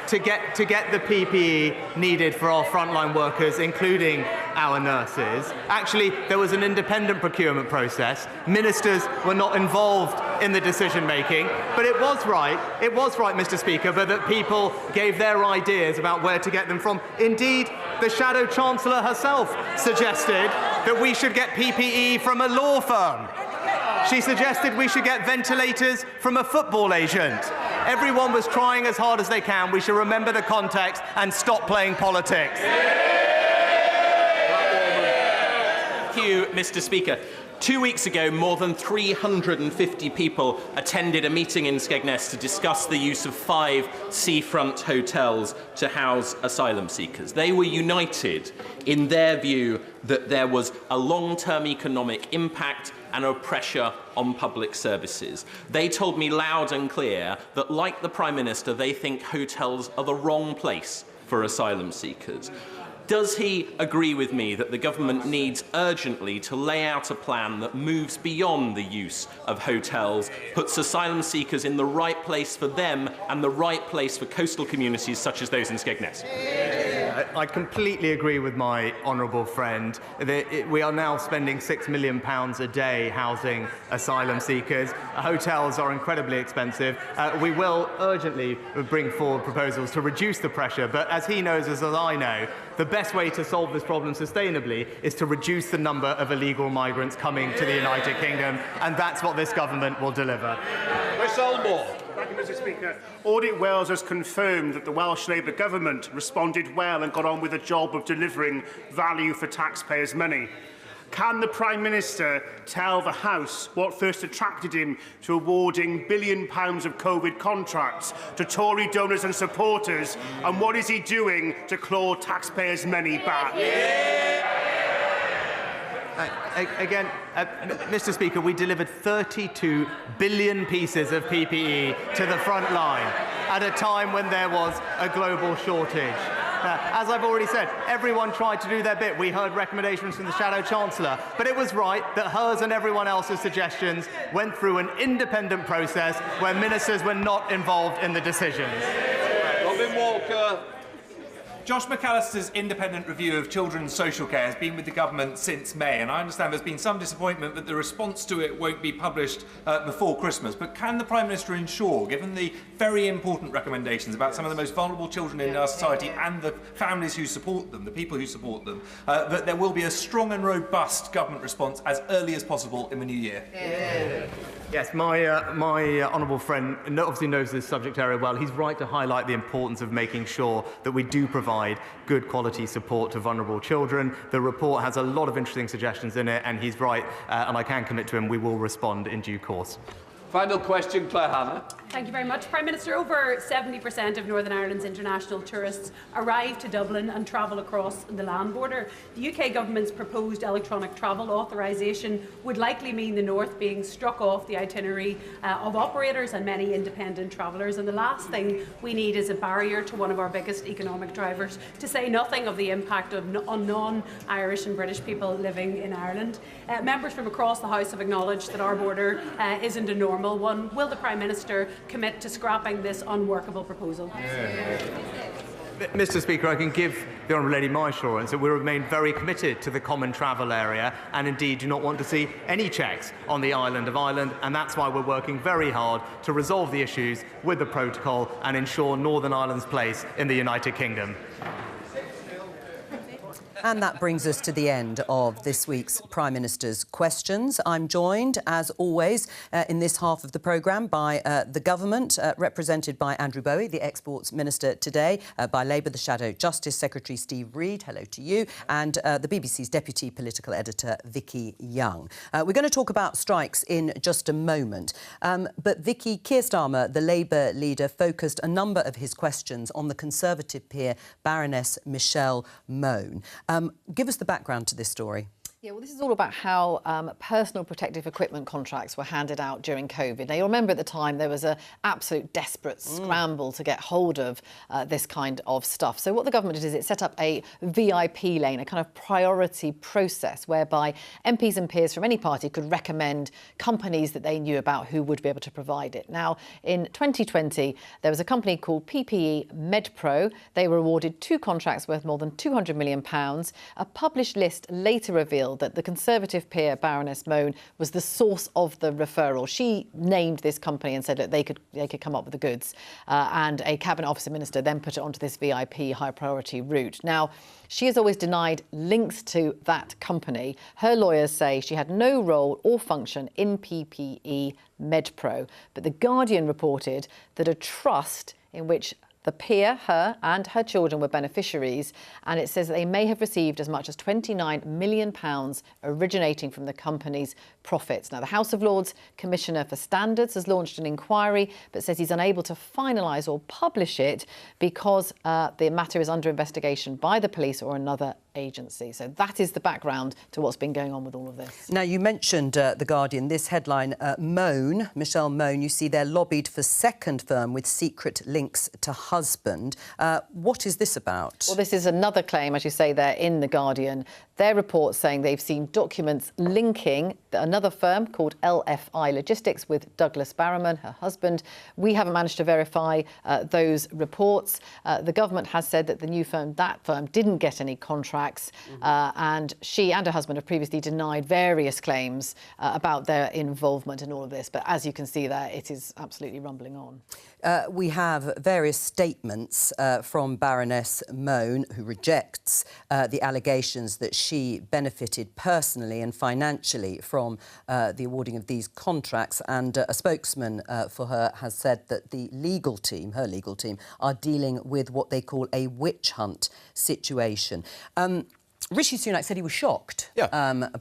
to get the PPE needed for our frontline workers, including our nurses. Actually, there was an independent procurement process. Ministers were not involved in the decision-making, but it was right, Mr. Speaker, but that people gave their ideas about where to get them from. Indeed, the Shadow Chancellor herself suggested that we should get PPE from a law firm. She suggested we should get ventilators from a football agent. Everyone was trying as hard as they can. We should remember the context and stop playing politics. Thank you, Mr. Speaker. 2 weeks ago, more than 350 people attended a meeting in Skegness to discuss the use of 5 seafront hotels to house asylum seekers. They were united in their view that there was a long-term economic impact and a pressure on public services. They told me loud and clear that, like the Prime Minister, they think hotels are the wrong place for asylum seekers. Does he agree with me that the government needs urgently to lay out a plan that moves beyond the use of hotels, puts asylum seekers in the right place for them and the right place for coastal communities such as those in Skegness? I completely agree with my honourable friend. We are now spending £6 million a day housing asylum seekers. Hotels are incredibly expensive. We will urgently bring forward proposals to reduce the pressure, but as he knows, as I know, the best way to solve this problem sustainably is to reduce the number of illegal migrants coming to the United Kingdom, and that's what this government will deliver. Miss Elmore. Thank you, Mr. Speaker. Audit Wales has confirmed that the Welsh Labour Government responded well and got on with the job of delivering value for taxpayers' money. Can the Prime Minister tell the House what first attracted him to awarding £1 billion of COVID contracts to Tory donors and supporters, and what is he doing to claw taxpayers' money back? Again, Mr. Speaker, we delivered 32 billion pieces of PPE to the front line at a time when there was a global shortage. As I've already said, everyone tried to do their bit. We heard recommendations from the Shadow Chancellor, but it was right that hers and everyone else's suggestions went through an independent process where ministers were not involved in the decisions. Robin Walker. Josh McAllister's independent review of children's social care has been with the government since May, and I understand there's been some disappointment that the response to it won't be published before Christmas. But can the Prime Minister ensure, given the very important recommendations about some of the most vulnerable children in our society and the families who support them, the people who support them, that there will be a strong and robust government response as early as possible in the new year? Yes, my honourable friend obviously knows this subject area well. He's right to highlight the importance of making sure that we do provide good quality support to vulnerable children. The report has a lot of interesting suggestions in it, and he's right, and I can commit to him, we will respond in due course. Final question, Claire Hannah. Thank you very much, Prime Minister. Over 70% of Northern Ireland's international tourists arrive to Dublin and travel across the land border. The UK Government's proposed electronic travel authorisation would likely mean the North being struck off the itinerary of operators and many independent travellers. And the last thing we need is a barrier to one of our biggest economic drivers, to say nothing of the impact on non-Irish and British people living in Ireland. Members from across the House have acknowledged that our border isn't a normal one. Will the Prime Minister commit to scrapping this unworkable proposal? Mr. Speaker, I can give the Honourable Lady my assurance that we remain very committed to the common travel area and indeed do not want to see any checks on the island of Ireland, and that's why we're working very hard to resolve the issues with the protocol and ensure Northern Ireland's place in the United Kingdom. And that brings us to the end of this week's Prime Minister's Questions. I'm joined, as always, in this half of the programme by the government, represented by Andrew Bowie, the Exports Minister today, by Labour, the Shadow Justice Secretary Steve Reid, hello to you, and the BBC's Deputy Political Editor, Vicki Young. We're going to talk about strikes in just a moment. But Vicky, Keir Starmer, the Labour leader, focused a number of his questions on the Conservative peer, Baroness Michelle Mone. Give us the background to this story. Yeah, well, this is all about how personal protective equipment contracts were handed out during COVID. Now, you'll remember at the time there was an absolute desperate scramble to get hold of this kind of stuff. So what the government did is it set up a VIP lane, a kind of priority process whereby MPs and peers from any party could recommend companies that they knew about who would be able to provide it. Now, in 2020, there was a company called PPE MedPro. They were awarded 2 contracts worth more than £200 million. A published list later revealed that the Conservative peer, Baroness Mone, was the source of the referral. She named this company and said that they could come up with the goods. And a Cabinet Officer Minister then put it onto this VIP high priority route. Now, she has always denied links to that company. Her lawyers say she had no role or function in PPE MedPro. But The Guardian reported that a trust in which the peer, her and her children were beneficiaries, and it says that they may have received as much as £29 million originating from the company's profits. Now, the House of Lords Commissioner for Standards has launched an inquiry but says he's unable to finalise or publish it because the matter is under investigation by the police or another agency. So that is the background to what's been going on with all of this. Now, you mentioned The Guardian, this headline, Mone, Michelle Mone, you see they're lobbied for second firm with secret links to husband. What is this about? Well, this is another claim, as you say there, in The Guardian. Their report saying they've seen documents linking another firm called LFI Logistics with Douglas Barrowman, her husband. We haven't managed to verify those reports. The government has said that the new firm, that firm, didn't get any contracts, and she and her husband have previously denied various claims about their involvement in all of this. But as you can see there, it is absolutely rumbling on. We have various statements from Baroness Mone, who rejects the allegations that she benefited personally and financially from the awarding of these contracts, and a spokesman for her has said that the legal team, her legal team, are dealing with what they call a witch hunt situation. Rishi Sunak said he was shocked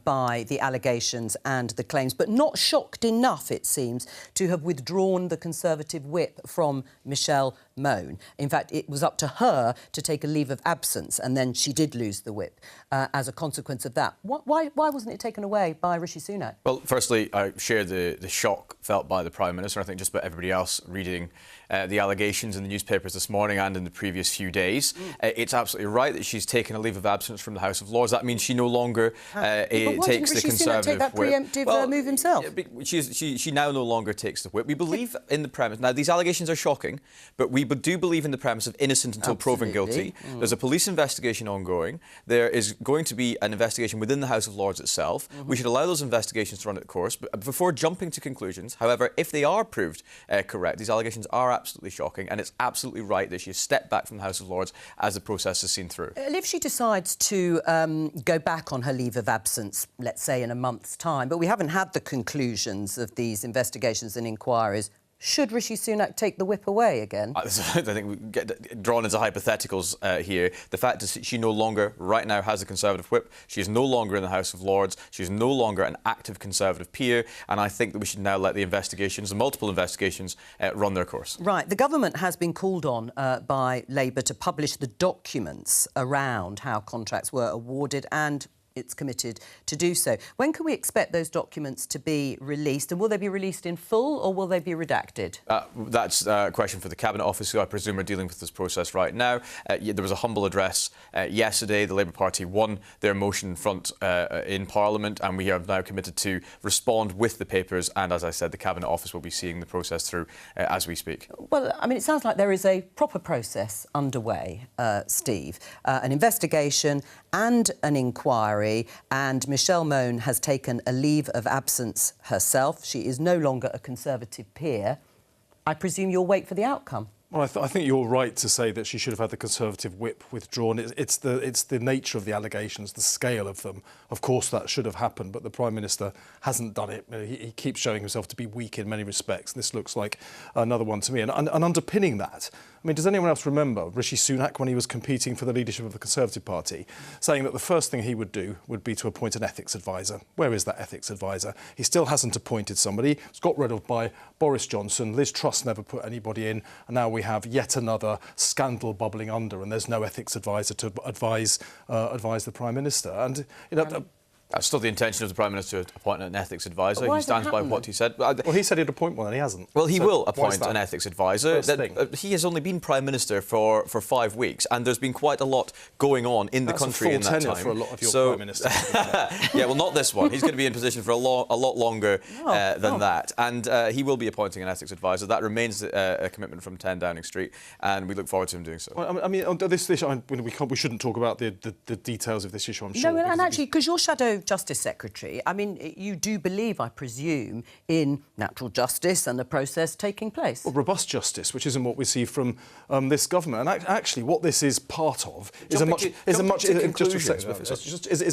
by the allegations and the claims, but not shocked enough, it seems, to have withdrawn the Conservative whip from Michelle Mone. In fact, it was up to her to take a leave of absence, and then she did lose the whip as a consequence of that. Why wasn't it taken away by Rishi Sunak? Well, firstly, I share the shock felt by the Prime Minister. I think just about everybody else reading the allegations in the newspapers this morning and in the previous few days. It's absolutely right that she's taken a leave of absence from the House of Lords. That means she no longer takes the Conservative take that whip. preemptive move himself? She now no longer takes the whip. We believe in the premise. Now, these allegations are shocking, but we do believe in the premise of innocent until proven guilty. There's a police investigation ongoing. There is going to be an investigation within the House of Lords itself. We should allow those investigations to run its course. But before jumping to conclusions, however, if they are proved correct, these allegations are absolutely shocking, and it's absolutely right that she has stepped back from the House of Lords as the process is seen through. If she decides to go back on her leave of absence, let's say in a month's time, but we haven't had the conclusions of these investigations and inquiries, should Rishi Sunak take the whip away again? I think we get drawn into hypotheticals here. The fact is that she no longer, right now, has a Conservative whip. She is no longer in the House of Lords. She is no longer an active Conservative peer. And I think that we should now let the investigations, the multiple investigations, run their course. Right. The government has been called on by Labour to publish the documents around how contracts were awarded, and it's committed to do so. When can we expect those documents to be released, and will they be released in full or will they be redacted? That's a question for the Cabinet Office, who I presume are dealing with this process right now. There was a humble address yesterday. The Labour Party won their motion front in Parliament, and we have now committed to respond with the papers, and as I said, the Cabinet Office will be seeing the process through as we speak. Well, I mean, it sounds like there is a proper process underway, Steve. An investigation and an inquiry, and Michelle Mone has taken a leave of absence herself. She is no longer a Conservative peer. I presume you'll wait for the outcome. Well, I think you're right to say that she should have had the Conservative whip withdrawn. It's the nature of the allegations, the scale of them. Of course, that should have happened, but the Prime Minister hasn't done it. He keeps showing himself to be weak in many respects. This looks like another one to me. And underpinning that, I mean, does anyone else remember Rishi Sunak, when he was competing for the leadership of the Conservative Party, saying that the first thing he would do would be to appoint an ethics advisor? Where is that ethics advisor? He still hasn't appointed somebody. It's got rid of by Boris Johnson. Liz Truss never put anybody in, and now we have yet another scandal bubbling under, and there's no ethics advisor to advise the Prime Minister. And you know. That's still the intention of the Prime Minister to appoint an ethics advisor. He stands by what he said. Well, he said he'd appoint one, and he hasn't. Well, he will appoint an ethics advisor. He has only been Prime Minister for 5 weeks, and there's been quite a lot going on in the country in that time. For a lot of your Prime Ministers. Yeah, well, not this one. He's going to be in position for a lot longer than that. And he will be appointing an ethics advisor. That remains a commitment from 10 Downing Street, and we look forward to him doing so. Well, I mean, on this issue, we shouldn't talk about the details of this issue, I'm sure. No, and actually, because you're Shadow Justice Secretary, I mean, you do believe, I presume, in natural justice and the process taking place. Well, robust justice, which isn't what we see from this government. And actually, what this is part of is a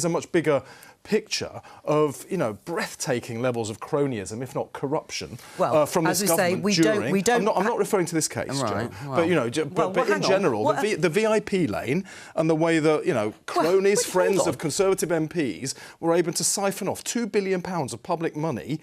much bigger picture of, you know, breathtaking levels of cronyism, if not corruption, from this government. I'm not referring to this case, right, Jo, but you know, but in general, the VIP lane and the way that, you know, cronies, friends of Conservative MPs were able to siphon off £2 billion of public money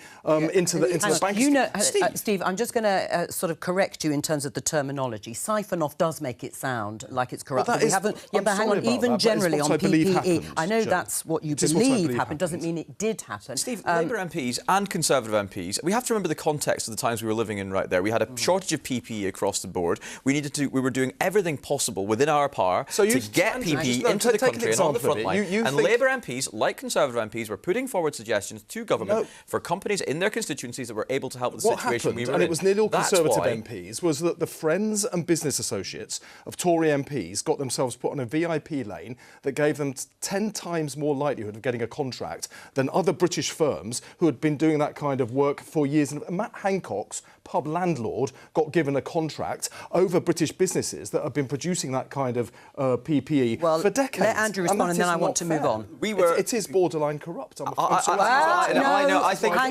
into the bank. You know, Steve, I'm just going to sort of correct you in terms of the terminology. Siphon off does make it sound like it's corrupt. Well, but we haven't. Yeah, but hang on. Even generally on PPE, I know Jo. that's what you believe happened. Doesn't mean it did happen. Steve, Labour MPs and Conservative MPs, we have to remember the context of the times we were living in right there. We had a shortage of PPE across the board. We were doing everything possible within our power to get PPE into the country and on the front line. And Labour MPs, like Conservative MPs, were putting forward suggestions to government for companies in their constituencies that were able to help with the situation we were in. And it was nearly all Conservative MPs, was that the friends and business associates of Tory MPs got themselves put on a VIP lane that gave them 10 times more likelihood of getting a contract than other British firms who had been doing that kind of work for years. And Matt Hancock's pub landlord got given a contract over British businesses that have been producing that kind of PPE for decades. Let Andrew respond, and then I want to move on. It is borderline corrupt. Hang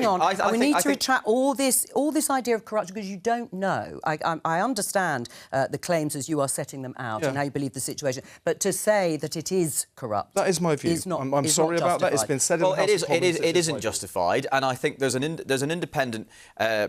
on. We need to retract all this idea of corruption, because you don't know. I understand the claims as you are setting them out and how you believe the situation, but to say that it is corrupt, that is my view. I'm sorry about that. It's been said. Well, it isn't justified, and I think there's an independent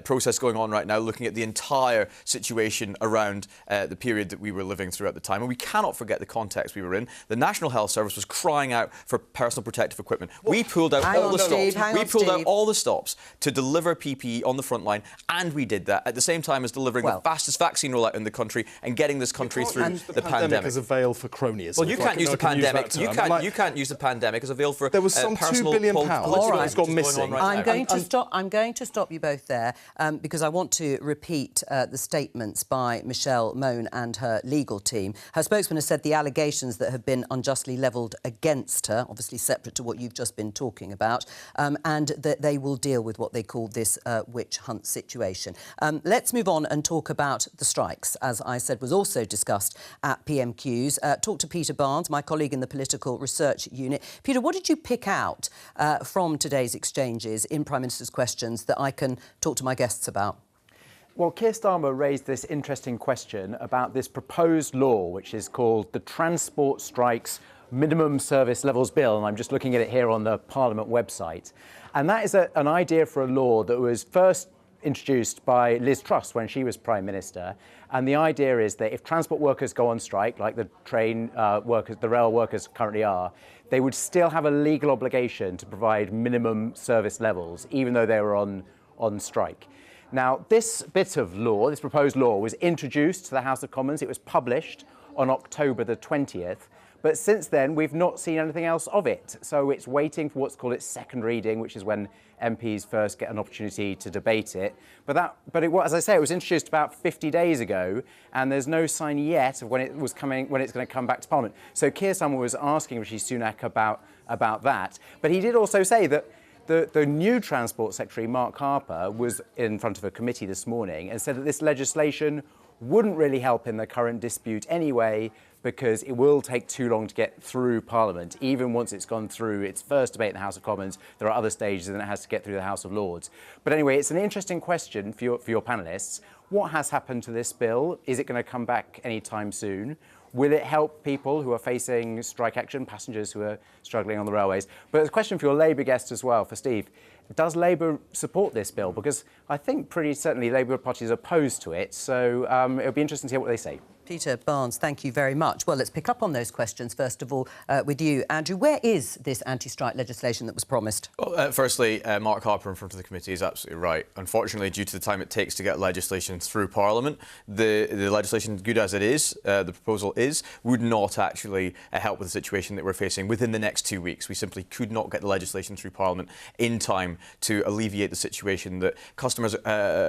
process going on right now, looking at the entire situation around the period that we were living through at the time, and we cannot forget the context we were in. The National Health Service was crying out for personal protective equipment. We pulled out all the stops. We pulled out all the stops to deliver PPE on the front line, and we did that at the same time as delivering the fastest vaccine rollout in the country and getting this country through the pandemic as a veil for cronyism. Well, you can't use the pandemic. You can't use the pandemic as a veil for there was some personal £2 billion political that's gone missing. I'm going to stop you both there because I want to repeat the statements by Michelle Mone and her legal team. Her spokesman has said the allegations that have been unjustly levelled against her, obviously separate to what you've just been talking about, and that they will deal with what they call this witch hunt situation. Let's move on and talk about the strikes, as I said was also discussed at PMQs. Talk to Peter Barnes, my colleague in the Political Research Unit. Peter, what did you pick out from today's exchanges in Prime Minister's questions that I can talk to my guests about? Well, Keir Starmer raised this interesting question about this proposed law, which is called the Transport Strikes Minimum Service Levels Bill, and I'm just looking at it here on the Parliament website. And that is an idea for a law that was first introduced by Liz Truss when she was Prime Minister. And the idea is that if transport workers go on strike, like the train workers, the rail workers currently are, they would still have a legal obligation to provide minimum service levels, even though they were on strike. Now, this bit of law, this proposed law, was introduced to the House of Commons. It was published on October the 20th. But since then, we've not seen anything else of it. So it's waiting for what's called its second reading, which is when MPs first get an opportunity to debate it. As I say, it was introduced about 50 days ago, and there's no sign yet of when it's going to come back to Parliament. So Keir Starmer was asking Rishi Sunak about that. But he did also say that the new Transport Secretary, Mark Harper, was in front of a committee this morning and said that this legislation wouldn't really help in the current dispute anyway, because it will take too long to get through Parliament. Even once it's gone through its first debate in the House of Commons, there are other stages and it has to get through the House of Lords. But anyway, it's an interesting question for your panellists. What has happened to this bill? Is it going to come back anytime soon? Will it help people who are facing strike action, passengers who are struggling on the railways? But a question for your Labour guest as well, for Steve. Does Labour support this bill? Because I think pretty certainly the Labour Party is opposed to it. So it'll be interesting to hear what they say. Peter Barnes, thank you very much. Well, let's pick up on those questions, first of all, with you, Andrew. Where is this anti-strike legislation that was promised? Well, firstly, Mark Harper in front of the committee is absolutely right. Unfortunately, due to the time it takes to get legislation through Parliament, the legislation, good as it is, the proposal is, would not actually help with the situation that we're facing within the next 2 weeks. We simply could not get the legislation through Parliament in time to alleviate the situation that customers,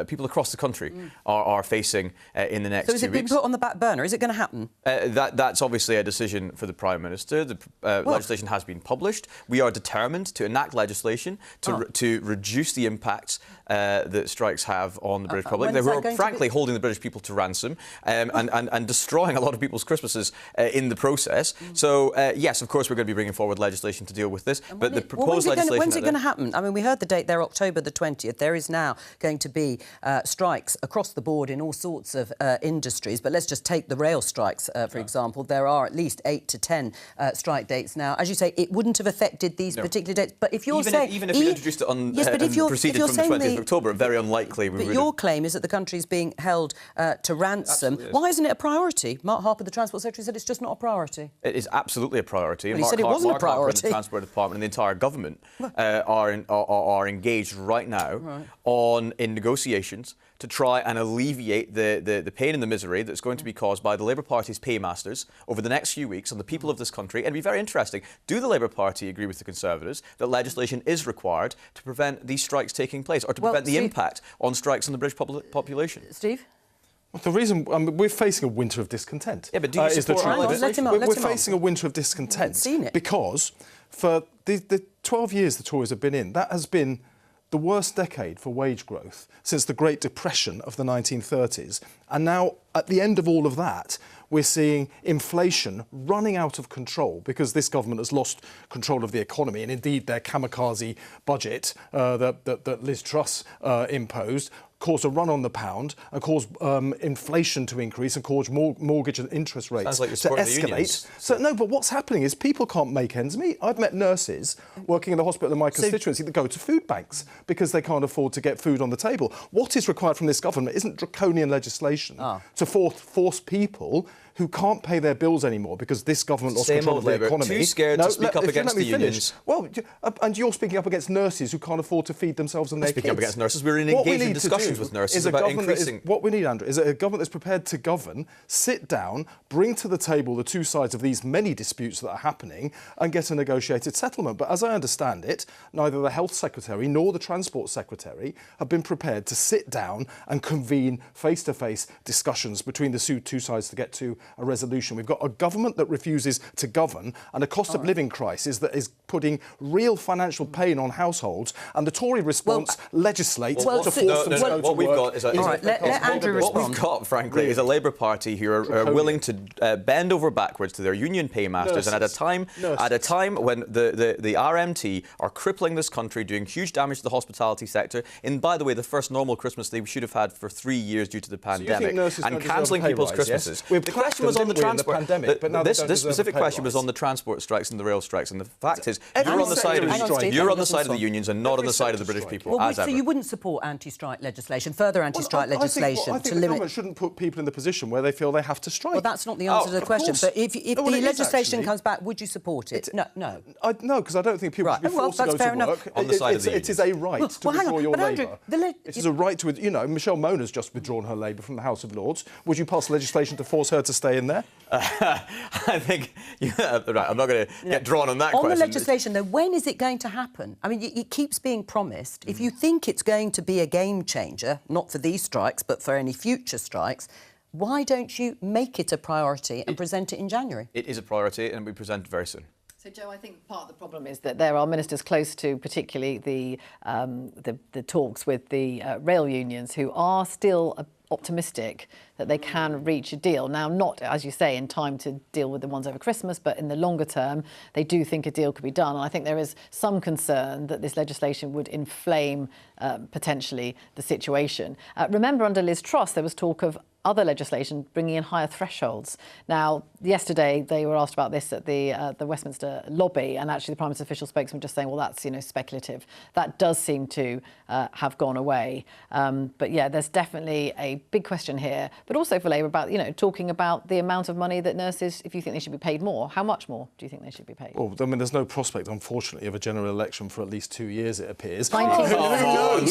people across the country are facing in the next 2 weeks. So is it being put on the back burner? Is it going to happen? That's obviously a decision for the Prime Minister. The legislation has been published. We are determined to enact legislation to reduce the impacts that strikes have on the British public. They were frankly holding the British people to ransom and destroying a lot of people's Christmases in the process. So, yes, of course, we're going to be bringing forward legislation to deal with this. But the proposed legislation... When's it going to happen? I mean, we heard the date there, October the 20th. There is now going to be strikes across the board in all sorts of industries. But let's just take the rail strikes, for example. There are at least 8 to 10 strike dates now. As you say, it wouldn't have affected these particular dates. But if you're saying... Even if we introduced it on proceeded from the 20th of October, very unlikely we would... But your claim is that the country is being held to ransom. Why isn't it a priority? Mark Harper, the Transport Secretary, said it's just not a priority. It is absolutely a priority. Well, he said it wasn't a priority. The Transport Department and the entire government are engaged right now in negotiations to try and alleviate the pain and the misery that's going to be caused by the Labour Party's paymasters over the next few weeks on the people of this country. And it'd be very interesting. Do the Labour Party agree with the Conservatives that legislation is required to prevent these strikes taking place or to prevent the impact on strikes on the British population? Steve? Well, the reason we're facing a winter of discontent. Yeah, but do you support we're facing a winter of discontent because for the 12 years the Tories have been in, that has been the worst decade for wage growth since the Great Depression of the 1930s. And now, at the end of all of that, we're seeing inflation running out of control because this government has lost control of the economy. And indeed, their kamikaze budget that Liz Truss imposed caused a run on the pound and caused inflation to increase and caused mortgage and interest rates like to escalate. So no, but what's happening is people can't make ends meet. I've met nurses working in the hospital in my constituency that go to food banks because they can't afford to get food on the table. What is required from this government isn't draconian legislation to force people who can't pay their bills anymore because this government lost control of the economy. Too scared to speak up against the unions. Well, and you're speaking up against nurses who can't afford to feed themselves and their kids. Speaking up against nurses, we're engaged in discussions with nurses about increasing. What we need, Andrew, is a government that's prepared to govern, sit down, bring to the table the two sides of these many disputes that are happening, and get a negotiated settlement. But as I understand it, neither the Health Secretary nor the Transport Secretary have been prepared to sit down and convene face-to-face discussions between the two sides to get to a resolution. We've got a government that refuses to govern and a cost of living crisis that is putting real financial pain on households, and the Tory response legislate to force them to go to what we've work. got is let Andrew respond. What we've got, frankly, is a Labour Party who are willing to bend over backwards to their union paymasters, and at a time when the RMT are crippling this country, doing huge damage to the hospitality sector, in, by the way, the first normal Christmas they should have had for 3 years due to the pandemic, and cancelling people's Christmases. Yes? The question was on the transport. This specific question was rise. on the transport strikes and the rail strikes, and the fact is, you're Every on the side sector of the unions and not on the side of the British people. Well, as so ever. you wouldn't support anti-strike legislation, further anti-strike legislation I think to the limit. government shouldn't put people in the position where they feel they have to strike. Well, that's not the answer to the question. But if No, well, the it is legislation actually. comes back, would you support it? No. No, because I don't think people should be forced to go to work. On the side of the it is a right to Well, hang withdraw on, your but Andrew, labour. It is a right to, Michelle Mone has just withdrawn her labour from the House of Lords. Would you pass legislation to force her to stay in there? I think, right, I'm not going to get drawn on that On question. the legislation, though, when is it going to happen? I mean, it keeps being promised. If you think it's going to be a game changer, not for these strikes, but for any future strikes, why don't you make it a priority and present it in January? It is a priority, and we present it very soon. So, Jo, I think part of the problem is that there are ministers close to particularly the talks with the rail unions who are still optimistic that they can reach a deal. Now, not, as you say, in time to deal with the ones over Christmas, but in the longer term, they do think a deal could be done. And I think there is some concern that this legislation would inflame potentially the situation. Remember, under Liz Truss, there was talk of other legislation bringing in higher thresholds. Now, yesterday they were asked about this at the Westminster lobby, and actually the Prime Minister's official spokesman just saying, well, that's speculative. That does seem to have gone away. But yeah, there's definitely a big question here, but also for Labour about talking about the amount of money that nurses, if you think they should be paid more, how much more do you think they should be paid? Well, I mean, there's no prospect, unfortunately, of a general election for at least 2 years, it appears.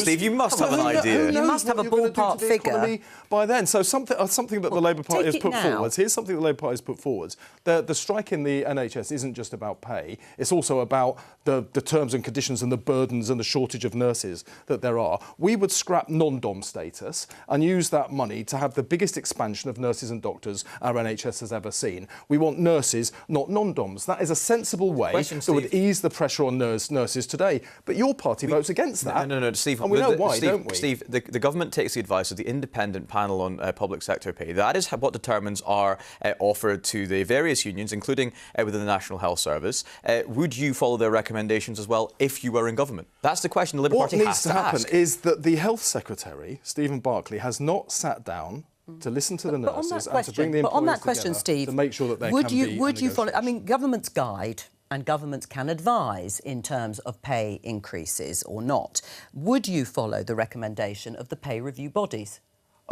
Steve, you must have an idea. You must have a ballpark figure by then. So something that the Labour Party has put forward. Here's something the Labour Party has put forward. The strike in the NHS isn't just about pay. It's also about the terms and conditions and the burdens and the shortage of nurses that there are. We would scrap non-dom status and use that money to have the biggest expansion of nurses and doctors our NHS has ever seen. We want nurses, not non-doms. That is a sensible way that would ease the pressure on nurses today. But your party votes against that. No, Steve. And we know why, don't we? Steve, the government takes the advice of the independent panel on public sector pay. That is what determines our offer to the various unions, including within the National Health Service. Would you follow their recommendations as well if you were in government? That's the question the Labour Party has to ask. What needs to happen is that the Health Secretary, Stephen Barclay, has not sat down to listen to the nurses and to bring the employees on that question, Steve, to make sure that there would you follow? I mean, governments guide and governments can advise in terms of pay increases or not. Would you follow the recommendation of the pay review bodies?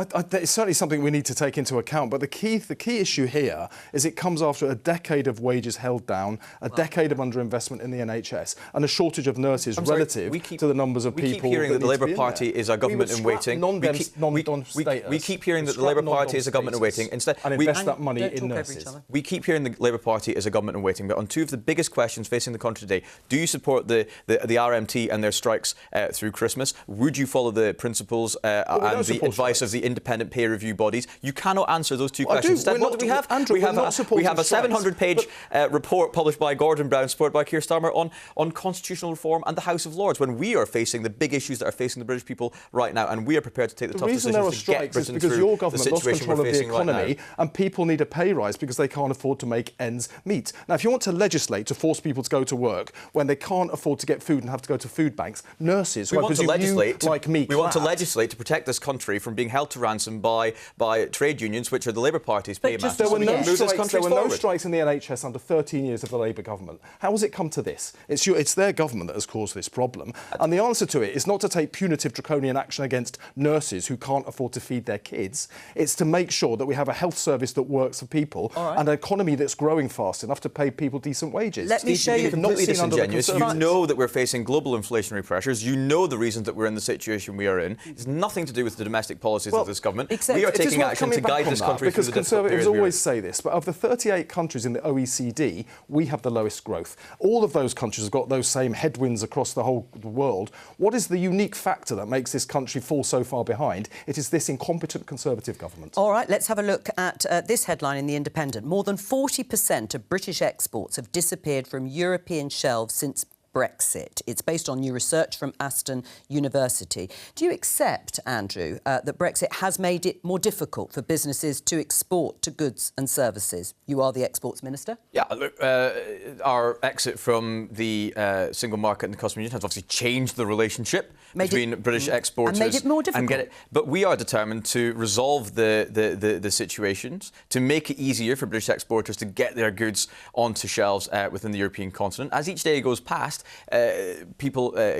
It's certainly something we need to take into account, but the key issue here is it comes after a decade of wages held down, a decade of underinvestment in the NHS, and a shortage of nurses relative to the numbers of people. We keep hearing that the Labour Party is a government in waiting. We keep hearing that the Labour Party is a government in waiting. Instead, and invest that money in nurses. We keep hearing the Labour Party is a government in waiting, but on two of the biggest questions facing the country today, do you support the RMT and their strikes through Christmas? Would you follow the principles and the advice of the independent peer review bodies. You cannot answer those two Well, questions. Instead, what do we have? Andrew, we have a 700-page report published by Gordon Brown, supported by Keir Starmer, on constitutional reform and the House of Lords, when we are facing the big issues that are facing the British people right now, and we are prepared to take the tough decisions to get Britain through the situation is because your government lost control of the economy right and people need a pay rise because they can't afford to make ends meet. Now, if you want to legislate to force people to go to work when they can't afford to get food and have to go to food banks, nurses, we want to legislate to protect this country from being held to ransom by trade unions, which are the Labour Party's paymasters. There were no strikes in the NHS under 13 years of the Labour government. How has it come to this? It's their government that has caused this problem. And the answer to it is not to take punitive draconian action against nurses who can't afford to feed their kids. It's to make sure that we have a health service that works for people and an economy that's growing fast enough to pay people decent wages. Let me show you completely disingenuous. You know that we're facing global inflationary pressures. You know the reasons that we're in the situation we are in. It's nothing to do with the domestic policies of this government. We are taking action to guide this country through the difficult period. Conservatives always say this, but of the 38 countries in the OECD, we have the lowest growth. All of those countries have got those same headwinds across the whole world. What is the unique factor that makes this country fall so far behind? It is this incompetent Conservative government. All right, let's have a look at this headline in The Independent. More than 40% of British exports have disappeared from European shelves since Brexit. It's based on new research from Aston University. Do you accept, Andrew, that Brexit has made it more difficult for businesses to export to goods and services? You are the Exports Minister. Yeah, look, our exit from the single market and the customs union has obviously changed the relationship between British exporters and made it more difficult. But we are determined to resolve the situations, to make it easier for British exporters to get their goods onto shelves within the European continent. As each day goes past,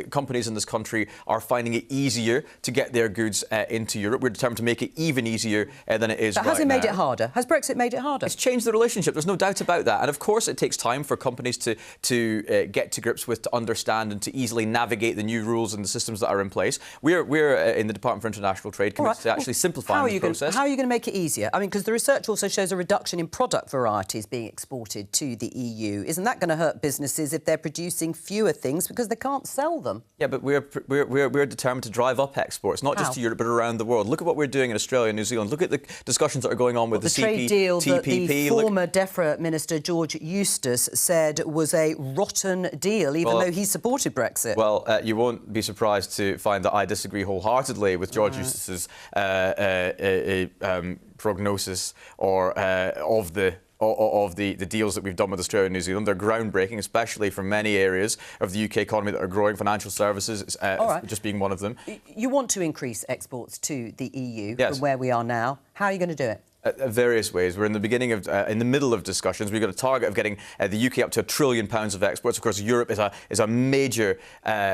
companies in this country are finding it easier to get their goods into Europe. We're determined to make it even easier than it is right now. But has it made it harder? Has Brexit made it harder? It's changed the relationship. There's no doubt about that. And of course, it takes time for companies to get to grips with, to understand, and to easily navigate the new rules and the systems that are in place. We're in the Department for International Trade committed to actually simplifying the process. How are you going to make it easier? I mean, because the research also shows a reduction in product varieties being exported to the EU. Isn't that going to hurt businesses if they're producing fewer things because they can't sell them? Yeah, but we're determined to drive up exports, not just to Europe, but around the world. Look at what we're doing in Australia and New Zealand. Look at the discussions that are going on with the trade deal that the former DEFRA Minister George Eustace said was a rotten deal, even though he supported Brexit. Well, you won't be surprised to find that I disagree wholeheartedly with George Eustace's prognosis of the deals that we've done with Australia and New Zealand. They're groundbreaking, especially for many areas of the UK economy that are growing, financial services just being one of them. You want to increase exports to the EU from where we are now. How are you going to do it? Various ways. We're in the middle of discussions. We've got a target of getting the UK up to £1 trillion of exports. Of course, Europe is a major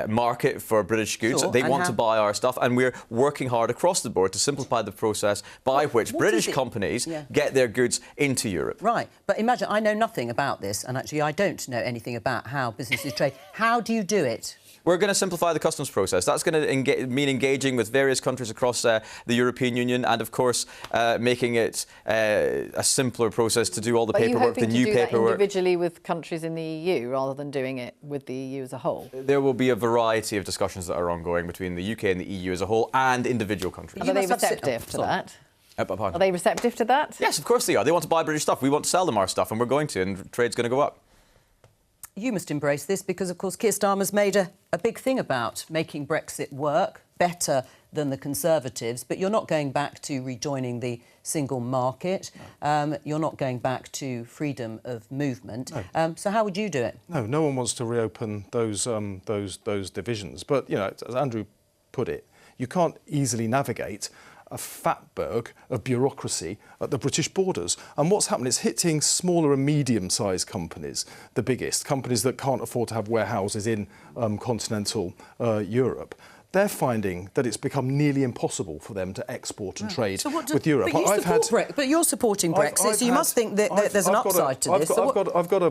market for British goods. They want to buy our stuff, and we're working hard across the board to simplify the process by which British companies get their goods into Europe. Right, but imagine, I know nothing about this, and actually I don't know anything about how businesses trade. How do you do it? We're going to simplify the customs process. That's going to mean engaging with various countries across the European Union, and of course making it a simpler process to do all the paperwork, the new paperwork. Are you hoping to do that individually with countries in the EU rather than doing it with the EU as a whole? There will be a variety of discussions that are ongoing between the UK and the EU as a whole, and individual countries. Are they receptive to that? Pardon? Are they receptive to that? Yes, of course they are. They want to buy British stuff. We want to sell them our stuff, and we're going to, and trade's going to go up. You must embrace this because, of course, Keir Starmer's made a big thing about making Brexit work better than the Conservatives, but you're not going back to rejoining the single market. You're not going back to freedom of movement. No. So how would you do it? No one wants to reopen those divisions. But, you know, as Andrew put it, you can't easily navigate a fatberg of bureaucracy at the British borders. And what's happened is hitting smaller and medium-sized companies, the biggest, companies that can't afford to have warehouses in continental Europe. They're finding that it's become nearly impossible for them to export and trade with Europe. But you're supporting Brexit, so you must think that there's an upside to this. I've got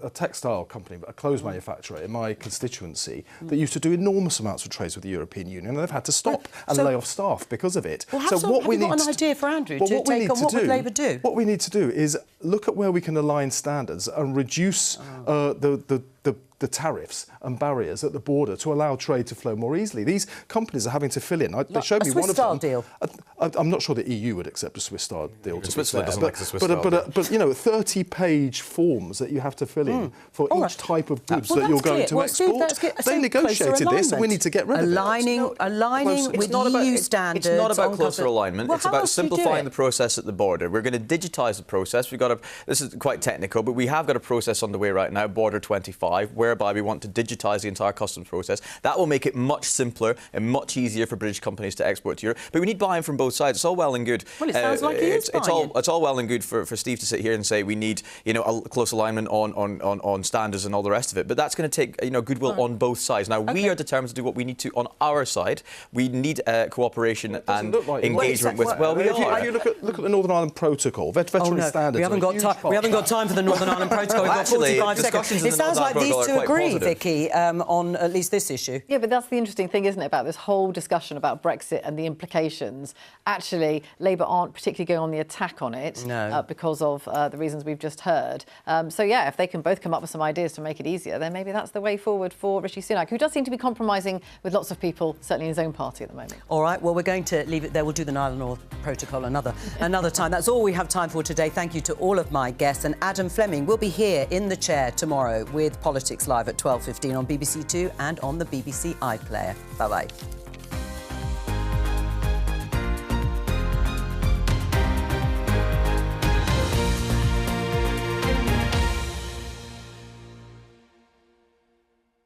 a textile company, a clothes manufacturer in my constituency that used to do enormous amounts of trades with the European Union, and they've had to stop and lay off staff because of it. Well, have you got an idea for Andrew to take on? What would Labour do? What we need to do is look at where we can align standards and reduce the the tariffs and barriers at the border to allow trade to flow more easily. These companies are having to fill in. They showed me one of them. Deal. I'm not sure the EU would accept a Swiss-style deal. Switzerland doesn't like the Swiss-style deal. But you know, 30-page forms that you have to fill in for each type of goods that you're going to export. They negotiated this, and we need to get rid of it. Aligning with EU standards. It's not about closer alignment. Well, it's about simplifying the process at the border. We're going to digitise the process. This is quite technical, but we have got a process underway right now, Border 25, whereby we want to digitise the entire customs process. That will make it much simpler and much easier for British companies to export to Europe. But we need buy-in from both sides. It's all well and good. Well, it sounds like it is buy-in. It's all well and good for Steve to sit here and say we need, a close alignment on standards and all the rest of it. But that's going to take, goodwill on both sides. Now, we are determined to do what we need to on our side. We need cooperation and engagement with. Well, we are. If you look at the Northern Ireland Protocol, veteran standards. We haven't got time for the Northern Ireland Protocol. We've got 45 seconds. It sounds like these two agree, Vicki, on at least this issue. Yeah, but that's the interesting thing, isn't it, about this whole discussion about Brexit and the implications. Actually, Labour aren't particularly going on the attack on it because of the reasons we've just heard. So, yeah, if they can both come up with some ideas to make it easier, then maybe that's the way forward for Rishi Sunak, who does seem to be compromising with lots of people, certainly in his own party at the moment. All right, well, we're going to leave it there. We'll do the Nile and North Protocol another time. That's all we have time for today. Thank you to all of my guests. And Adam Fleming will be here in the chair tomorrow with Politics Live at 12:15 on BBC Two and on the BBC iPlayer. Bye-bye.